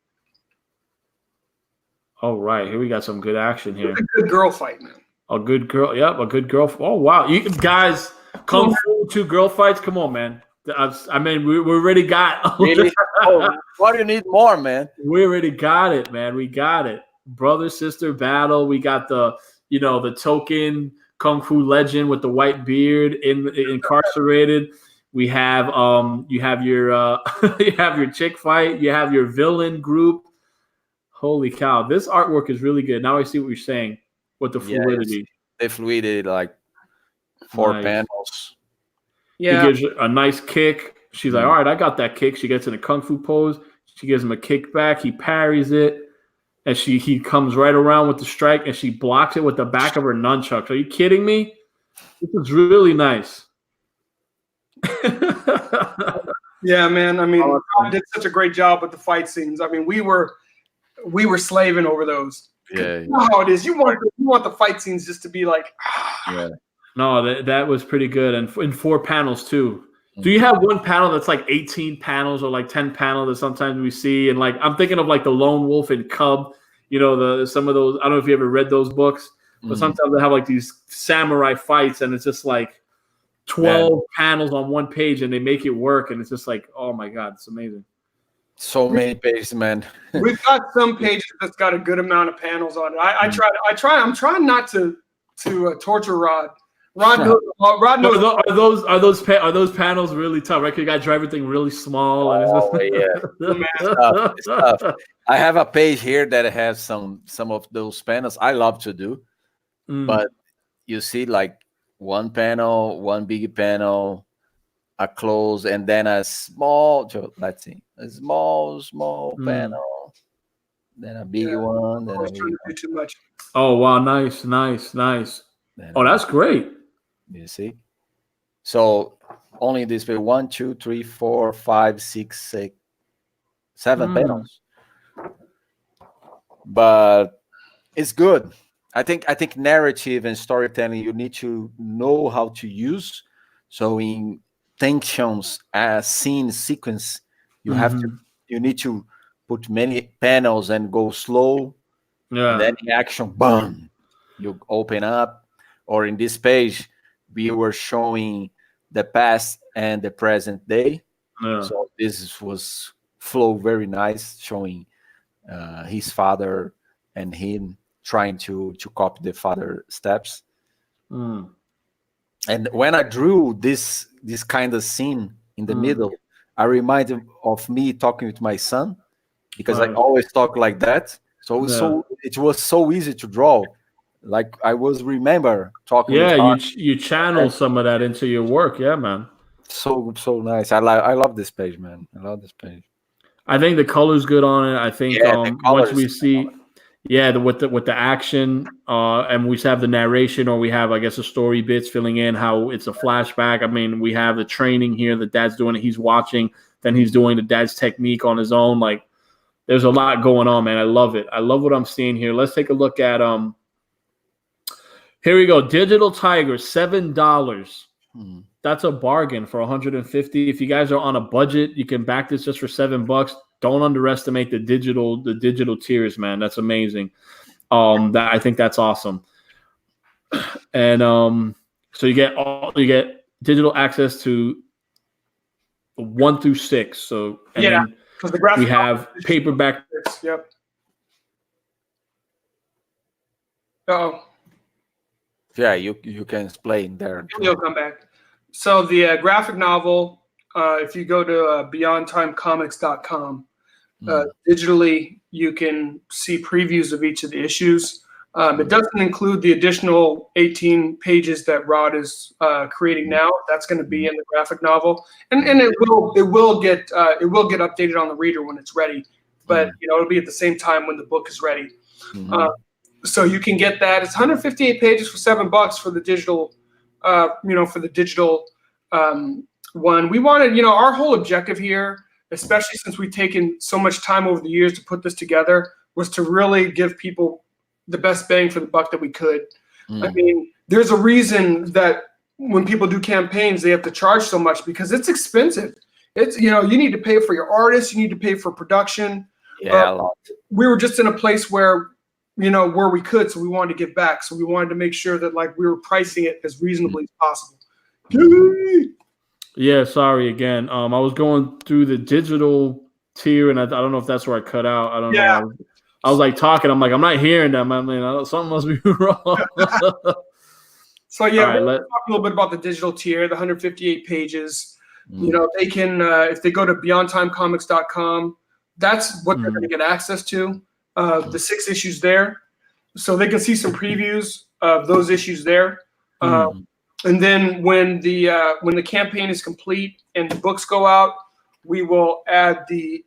All right, here we got some good action here. It's a good girl fight, man. A good girl. Yep, a good girl. Oh wow, you guys, kung fu 2 girl fights. Come on, man. I mean, we already got. Really? What do you need more, man? We already got it, man. We got it. Brother sister battle. We got the token kung fu legend with the white beard incarcerated. We have you have your you have your chick fight. You have your villain group. Holy cow! This artwork is really good. Now I see what you're saying with the fluidity. They fluidity like 4 panels. Yeah, he gives a nice kick. She's like, "All right, I got that kick." She gets in a kung fu pose. She gives him a kick back. He parries it, and he comes right around with the strike, and she blocks it with the back of her nunchucks. Are you kidding me? This is really nice. Yeah, man. I mean, God did such a great job with the fight scenes. I mean, we were slaving over those. Yeah. You know how it is. You want the fight scenes just to be like. Yeah. No, that was pretty good, and in 4 panels too. Do you have one panel that's like 18 panels or like 10 panels that sometimes we see? And like I'm thinking of like the Lone Wolf and Cub. Some of those. I don't know if you ever read those books, but sometimes they have like these samurai fights, and it's just like 12 panels on one page, and they make it work, and it's just like, oh my god, it's amazing. So many pages, man. We've got some pages that's got a good amount of panels on it. I'm trying not to torture Rod. Rod knows. Are those panels really tough? Right? You got to draw everything really small. It's tough. I have a page here that has some of those panels I love to do, but you see like one panel, one big panel, a close, and then a small. Let's see, a small panel, then a big one. Then too much. Oh wow! Nice. That's great. You see, so only this way 1, 2, 3, 4, 5, 6, 7 panels. But It's good. I think narrative and storytelling you need to know how to use. So in tensions, scene sequence, you have to Mhm. you need to put many panels and go slow, and Yeah. then in action, boom, you open up. Or in this page, we were showing the past and the present day. Yeah. So this was flow very nice, showing his father and him trying to copy the father steps. Mm. And when I drew this kind of scene in the Mm. middle, I reminded of me talking with my son, because I Nice. always talk like that. So Yeah. it was so easy to draw. Like I was remember talking with Yeah, her. you channel some of that into your work. Yeah, man. So nice. I love this page, man. I love this page. I think the color's good on it. I think Yeah, the once colors. we see, yeah, with the action, and we have the narration, or we have, I guess, the story bits filling in how it's a flashback. I mean, we have the training here. The dad's doing it. He's watching. Then he's doing the dad's technique on his own. Like, there's a lot going on, man. I love it. I love what I'm seeing here. Let's take a look at Here we go. Digital Tiger, $7. Hmm. That's a bargain for 150. If you guys are on a budget, you can back this just for $7. Don't underestimate the digital tiers, man. That's amazing. That I think that's awesome. And so you get digital access to 1 through 6. So and Yeah, then because the graphic we have paperback. Yep. Oh, Yeah, you can explain there. he'll come back. So the graphic novel, if you go to beyondtimecomics.com, digitally you can see previews of each of the issues. It doesn't include the additional 18 pages that Rod is creating now. That's going to be in the graphic novel, and it will get updated on the reader when it's ready. But it'll be at the same time when the book is ready. So you can get that. It's 158 pages for $7 for the digital. For the digital one, we wanted. Our whole objective here, especially since we've taken so much time over the years to put this together, was to really give people the best bang for the buck that we could. I mean, there's a reason that when people do campaigns, they have to charge so much because it's expensive. It's you need to pay for your artists, you need to pay for production. Yeah, a lot. We were just in a place where we could, so we wanted to give back. So we wanted to make sure that we were pricing it as reasonably as possible. Yeah, sorry again. I was going through the digital tier, and I don't know if that's where I cut out. I don't know. I was like talking. I'm like, I'm not hearing them. I mean, something must be wrong. So yeah, right, we'll talk a little bit about the digital tier, the 158 pages. They can, if they go to beyondtimecomics.com, that's what they're going to get access to. The 6 issues there, so they can see some previews of those issues there. And then when the campaign is complete and the books go out, we will add the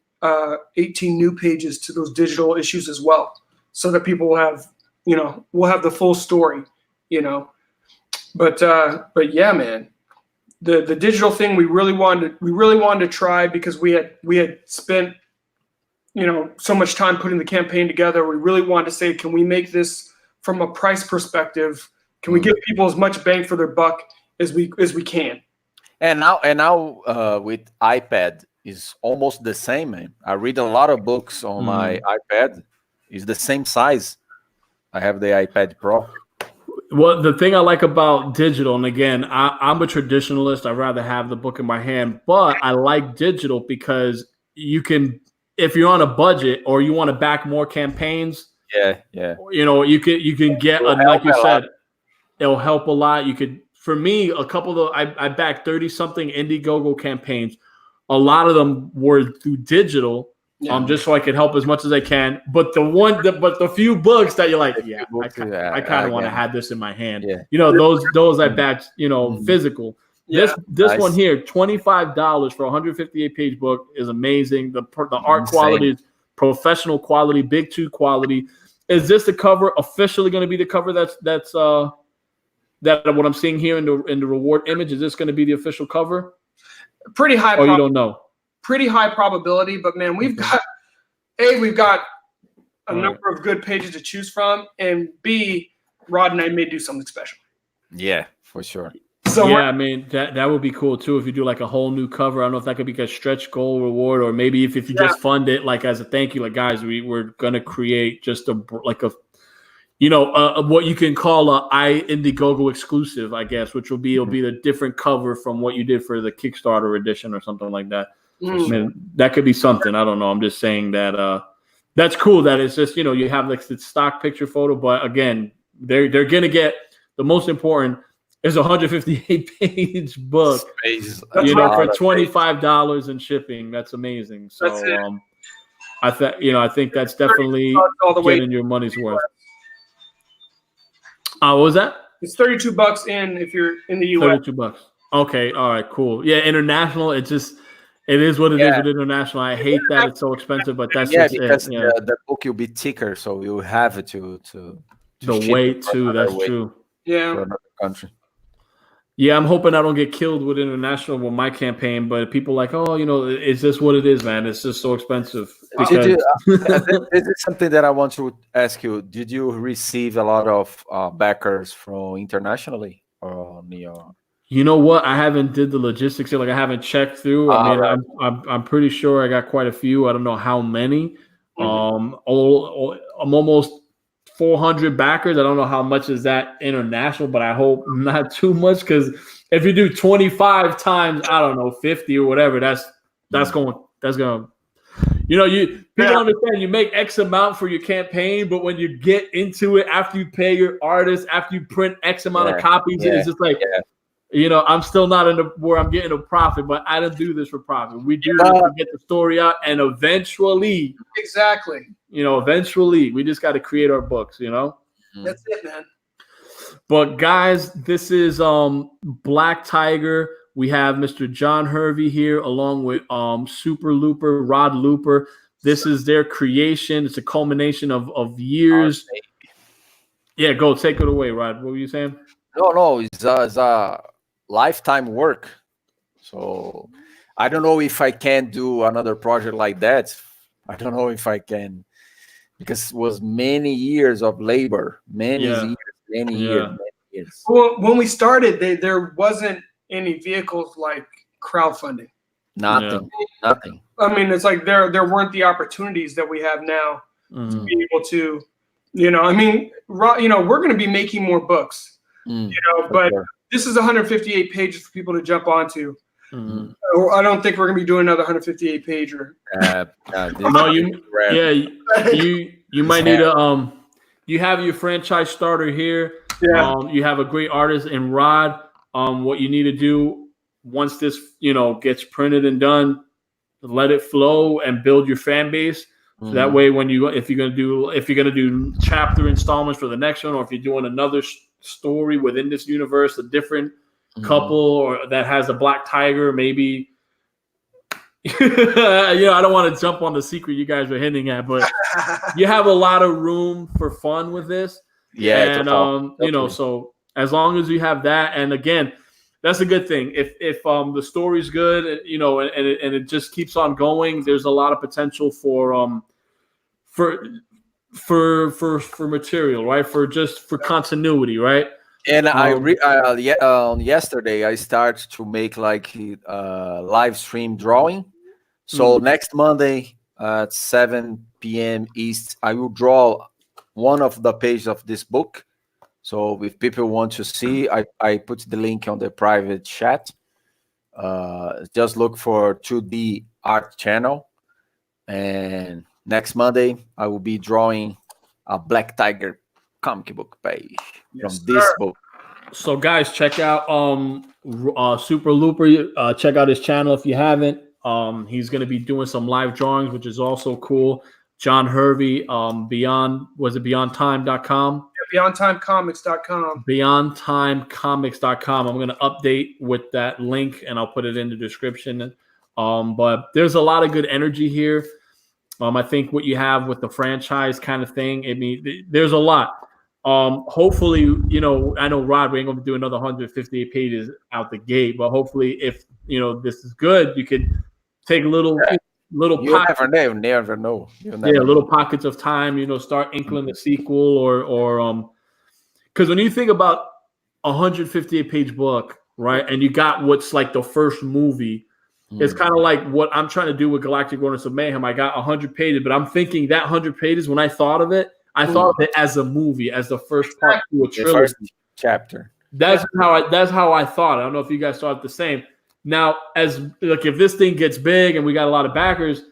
18 new pages to those digital issues as well, so that people will have we'll have the full story. But yeah, man, the digital thing we really wanted to try because we had spent so much time putting the campaign together. We really wanted to say, can we make this from a price perspective? Can we give people as much bang for their buck as we can? And now with iPad is almost the same, man. I read a lot of books on my iPad. It's the same size. I have the iPad Pro. Well, the thing I like about digital, and again, I'm a traditionalist. I'd rather have the book in my hand, but I like digital because you can, if you're on a budget or you want to back more campaigns, yeah, you can get like you said, it'll help a lot. You could, for me, a couple of I backed 30 something Indiegogo campaigns. A lot of them were through digital. Just so I could help as much as I can. But the few books that you're like, I kind of want to have this in my hand. Yeah. Those I backed, physical. Yeah. This Nice. one here, $25 for a 158-page book is amazing. The art quality is professional quality, Big 2 quality. Is this the cover officially going to be the cover that's that what I'm seeing here in the reward image? Is this going to be the official cover? Pretty high. Or you don't know? Pretty high probability, but man, we've got a number of good pages to choose from, and B, Rod and I may do something special. Yeah, for sure. So yeah, I mean that would be cool too if you do like a whole new cover. I don't know if that could be a stretch goal reward, or maybe if you just fund it like as a thank you, like guys, we're gonna create just what you can call a Indiegogo exclusive, I guess, which will be a different cover from what you did for the Kickstarter edition or something like that. I mean, that could be something. I don't know. I'm just saying that that's cool that it's just you have like the stock picture photo, but again, they're gonna get the most important. It's a 158-page book, for $25 in shipping. That's amazing. So, I think that's definitely getting your money's worth. What was that? It's $32 if you're in the US. $32. Okay, all right, cool. Yeah, international. It is what it is with international. I hate that it's so expensive, but that's because the book will be thicker, so you have to the weight too. That's true. Yeah, for another country. Yeah, I'm hoping I don't get killed with international with my campaign, but people like, it's just what it is, man. It's just so expensive. This is something that I want to ask you. Did you receive a lot of backers from internationally or your? You know what? I haven't did the logistics yet. Like I haven't checked through. I mean, right. I'm pretty sure I got quite a few. I don't know how many. I'm almost 400 backers. I don't know how much is that international, but I hope not too much, because if you do 25 times, I don't know, 50 or whatever, that's going. People understand you make X amount for your campaign, but when you get into it, after you pay your artist, after you print X amount of copies, it's just like, I'm still not where I'm getting a profit, but I don't do this for profit. We do this to get the story out, and eventually, eventually, we just got to create our books. That's it, man. But guys, this is Black Tiger. We have Mr. John Hervey here, along with Super Luper, Rod Luper. This is their creation. It's a culmination of years. Yeah, go take it away, Rod. What were you saying? No, it's a lifetime work. So I don't know if I can do another project like that. I don't know if I can, because it was many years of labor, many years. Well, when we started, there wasn't any vehicles like crowdfunding. Nothing. I mean, it's like there weren't the opportunities that we have now to be able to, we're going to be making more books, but this is 158 pages for people to jump onto. I don't think we're going to be doing another 158 pager. You might need a you have your franchise starter here. You have a great artist in Rod. What you need to do once this gets printed and done, let it flow and build your fan base. So that way, if you're gonna do chapter installments for the next one, or if you're doing another story within this universe, a different couple or that has a black tiger, maybe. I don't want to jump on the secret you guys are hinting at, but you have a lot of room for fun with this. Yeah, and so as long as you have that, and again, that's a good thing. If the story's good, and it just keeps on going, there's a lot of potential for material, right? For continuity, right? And yesterday I started to make like live stream drawing. So next Monday at 7 p.m. East, I will draw one of the pages of this book. So if people want to see, I put the link on the private chat. Just look for 2D Art Channel. And next Monday, I will be drawing a Black Tiger comic book page from this book. So guys, check out Super Luper. Check out his channel if you haven't. He's going to be doing some live drawings, which is also cool. John Hervey, beyondtime.com. Beyondtimecomics.com. Beyondtimecomics.com. I'm going to update with that link, and I'll put it in the description. But there's a lot of good energy here. I think what you have with the franchise kind of thing, there's a lot. Hopefully, I know Rod, we ain't going to do another 158 pages out the gate, but hopefully if, this is good, you could take a little little You pockets, never know. little pockets of time, start inkling the sequel or because when you think about 158-page book, right, and you got what's like the first movie, it's kind of like what I'm trying to do with Galactic Wilderness of Mayhem. I got 100 pages, but I'm thinking that 100 pages, when I thought of it, I thought of it as a movie, as the first part to a trilogy. First chapter. That's how I thought. I don't know if you guys thought the same. Now, as like if this thing gets big and we got a lot of backers,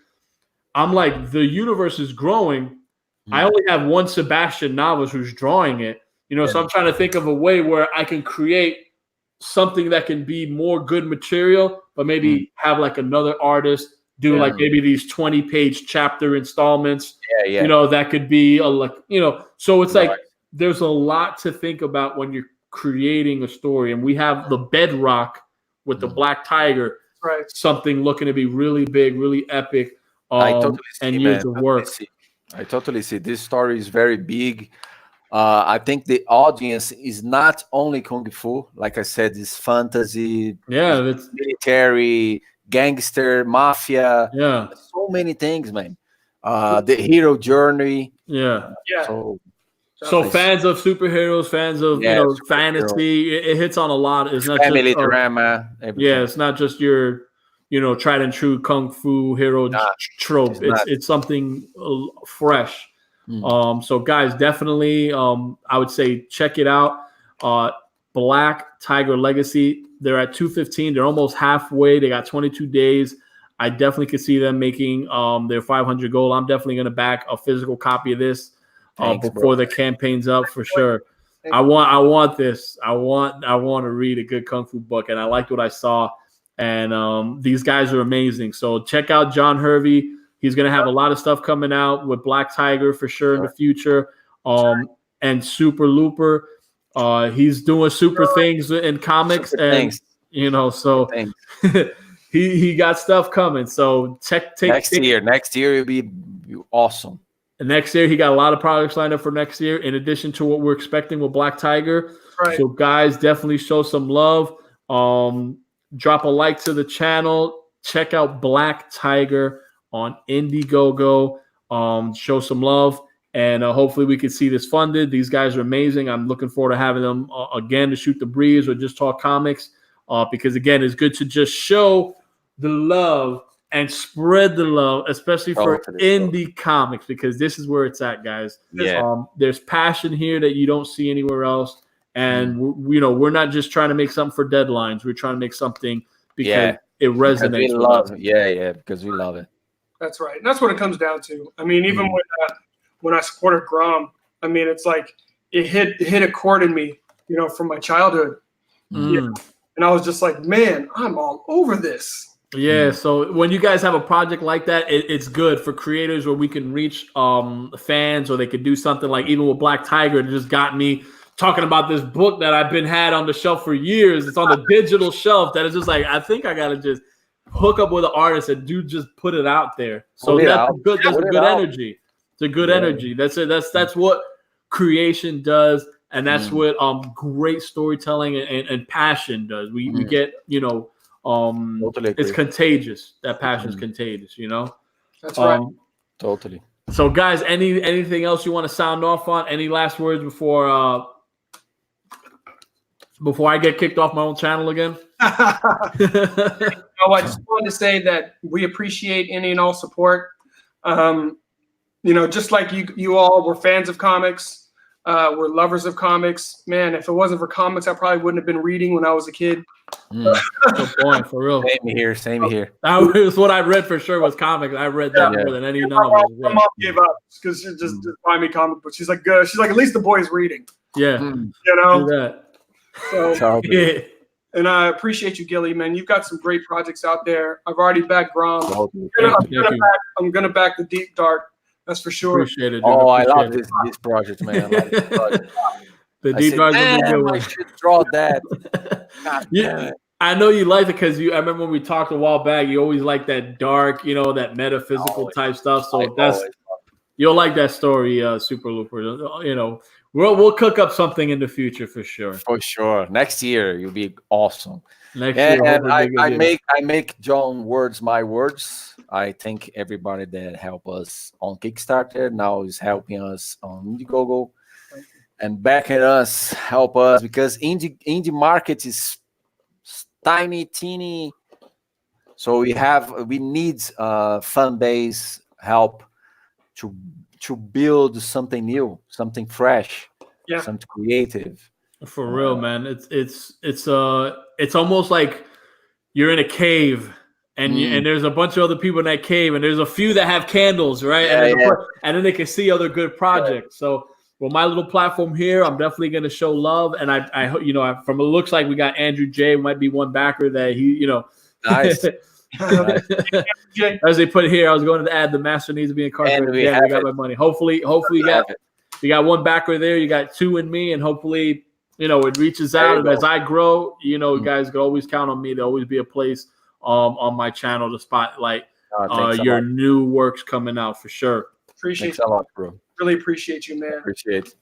I'm like, the universe is growing. I only have one Sebastian Navas who's drawing it, so I'm trying to think of a way where I can create something that can be more good material, but maybe have like another artist do like maybe these 20-page chapter installments. That could be so it's like there's a lot to think about when you're creating a story, and we have the bedrock with the Black Tiger, right? Something looking to be really big, really epic, I totally see, and years of work. I totally see. This story is very big. I think the audience is not only Kung Fu, like I said, it's fantasy, it's military, gangster, mafia, so many things, man. The hero journey, So fans of superheroes, fans of fantasy, it hits on a lot. It's not family just drama. Everything. It's not just your tried and true kung fu hero trope. It's something fresh. So guys, definitely, I would say check it out. Black Tiger Legacy. They're at 215. They're almost halfway. They got 22 days. I definitely could see them making their 500 goal. I'm definitely going to back a physical copy of this. Before the campaign's up for sure. I want this. I want to read a good kung fu book, and I liked what I saw. And these guys are amazing. So check out John Hervey. He's gonna have a lot of stuff coming out with Black Tiger for sure in the future. And Super Looper. He's doing super things in comics, so he got stuff coming. So next year it'll be awesome. And next year, he got a lot of products lined up for next year, in addition to what we're expecting with Black Tiger. Right. So, guys, definitely show some love. Drop a like to the channel. Check out Black Tiger on Indiegogo. Show some love. And hopefully we can see this funded. These guys are amazing. I'm looking forward to having them again to shoot the breeze or just talk comics. Because, again, it's good to just show the love and spread the love, especially for indie comics, because this is where it's at, guys. There's passion here that you don't see anywhere else, and we're not just trying to make something for deadlines. We're trying to make something because it resonates. Because we love it. That's right. And that's what it comes down to. I mean, even when I supported Grom, I mean, it's like it hit a chord in me, from my childhood. And I was just like, man, I'm all over this. Yeah, so when you guys have a project like that, it's good for creators where we can reach fans, or they could do something like even with Black Tiger. It just got me talking about this book that I've had on the shelf for years. It's on the digital shelf that is just like, I think I got to just hook up with an artist and just put it out there. So that's a good energy. It's a good energy. That's it. That's what creation does, and that's what great storytelling and passion does. We get, it's contagious. That passion is contagious, That's right. Totally. So, guys, anything else you want to sound off on? Any last words before I get kicked off my own channel again? I just wanted to say that we appreciate any and all support. Just like you all were fans of comics. We're lovers of comics. Man, if it wasn't for comics, I probably wouldn't have been reading when I was a kid. Good point, for real. Same here. That was what I read for sure was comics. I read that more than any novels. My mom gave up because she just buy me comic books. She's like, good. She's like, at least the boy's reading. Yeah. Do that. So, and I appreciate you, Gilly, man. You've got some great projects out there. I've already backed Grom. I'm gonna back the Deep Dark. That's for sure. Appreciate it. Dude. I love this project, man. I like this project. The Deep Dark. I should draw that. I know you like it because I remember when we talked a while back. You always like that dark, that metaphysical type stuff. So You'll like that story, Super Looper. You know, we'll cook up something in the future for sure. For sure. Next year you'll be awesome. Next year, And I make John words my words. I thank everybody that helped us on Kickstarter. Now is helping us on Indiegogo and backing us, help us, because indie market is tiny, teeny. So we need fan base help to build something new, something fresh, something creative. For real, man. It's almost like you're in a cave and and there's a bunch of other people in that cave, and there's a few that have candles, right? And then they can see other good projects. So, well, my little platform here, I'm definitely going to show love, and I hope, you know, from it looks like we got Andrew J. might be one backer that he, you know, nice. As they put it here, I was going to add the master needs to be incarcerated. Yeah, we got my money. Hopefully you got one backer there. You got two in me, and hopefully, you know, it reaches out. And as I grow, you know, you guys can always count on me. There'll always be a place on my channel to spotlight your new works coming out for sure. Appreciate you a lot, bro. Really appreciate you, man. Appreciate it.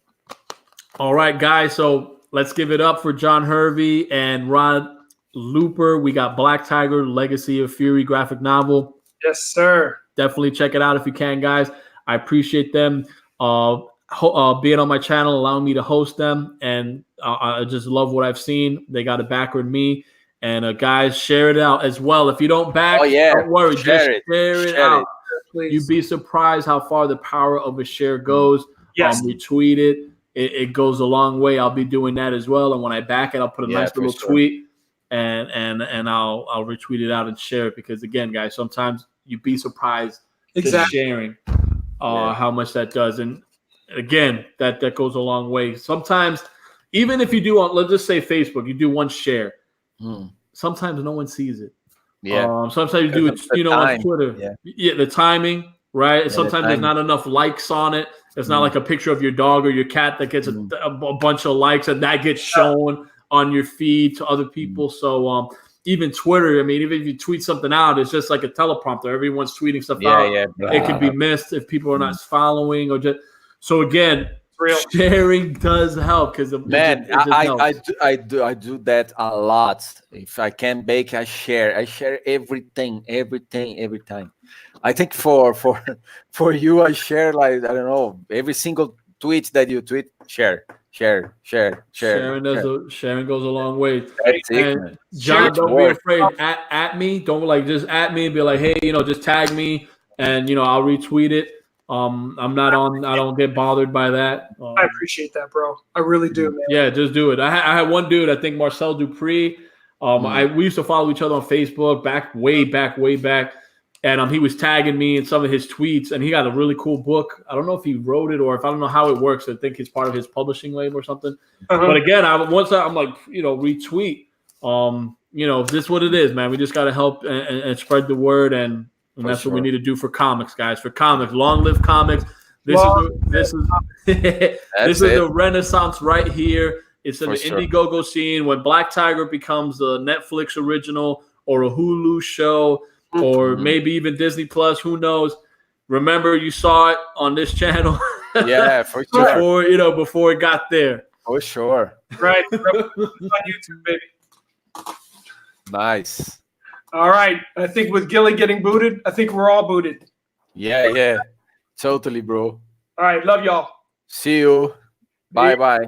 All right, guys. So let's give it up for John Hervey and Rod Luper. We got Black Tiger, Legacy of Fury graphic novel. Yes, sir. Definitely check it out if you can, guys. I appreciate them being on my channel, allowing me to host them, and I just love what I've seen. They got a backer in me, and guys, share it out as well. If you don't back, don't worry, share it out. Please. You'd be surprised how far the power of a share goes. Yes. Retweet it. It goes a long way. I'll be doing that as well, and when I back it, I'll put a nice little tweet. And I'll retweet it out and share it, because again, guys, sometimes you'd be surprised just sharing how much that does. And again, that goes a long way. Sometimes, even if you do on, let's just say Facebook, you do one share. Sometimes no one sees it. Sometimes you do it, you know, on Twitter. The timing, right? Sometimes there's not enough likes on it. It's not like a picture of your dog or your cat that gets a bunch of likes, and that gets shown on your feed to other people. So even Twitter, I mean, even if you tweet something out, it's just like a teleprompter. Everyone's tweeting stuff out. It can be missed if people are not following or just. So again, sharing does help, because man, I do that a lot. If I can bake, I share everything every time. I think for you, I share, like, I don't know, every single tweet that you tweet, share. Sharing goes a long way. That's it, John, don't be afraid. At me, don't just at me and be like, hey, you know, just tag me, and you know, I'll retweet it. I'm not on. I don't get bothered by that. I appreciate that, bro. I really do, man. Yeah, just do it. I had one dude, I think Marcel Dupree. We used to follow each other on Facebook way back. And he was tagging me in some of his tweets, and he got a really cool book. I don't know if he wrote it or if I don't know how it works. I think it's part of his publishing label or something. But again, I'm like, you know, retweet. You know, this is what it is, man. We just got to help and spread the word, and that's what we need to do for comics, guys. For comics, long live comics. This is the renaissance right here. It's in the Indiegogo scene. When Black Tiger becomes a Netflix original or a Hulu show, or maybe even Disney Plus, who knows? Remember, you saw it on this channel. Yeah, for sure. Before it got there. For sure. Right. On YouTube, baby. Nice. All right. I think with Gilly getting booted, I think we're all booted. Yeah. Totally, bro. All right. Love y'all. See you. Bye.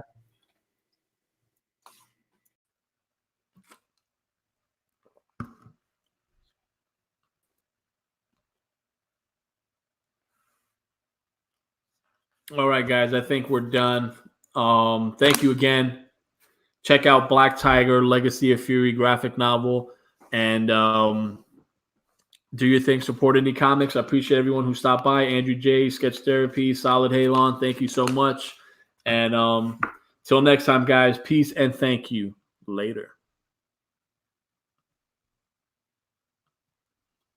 All right, guys, I think we're done. Thank you again. Check out Black Tiger, Legacy of Fury graphic novel, and do your thing. Support indie comics. I appreciate everyone who stopped by. Andrew J, Sketch Therapy, Solid Halon, thank you so much. And till next time, guys, peace and thank you. Later.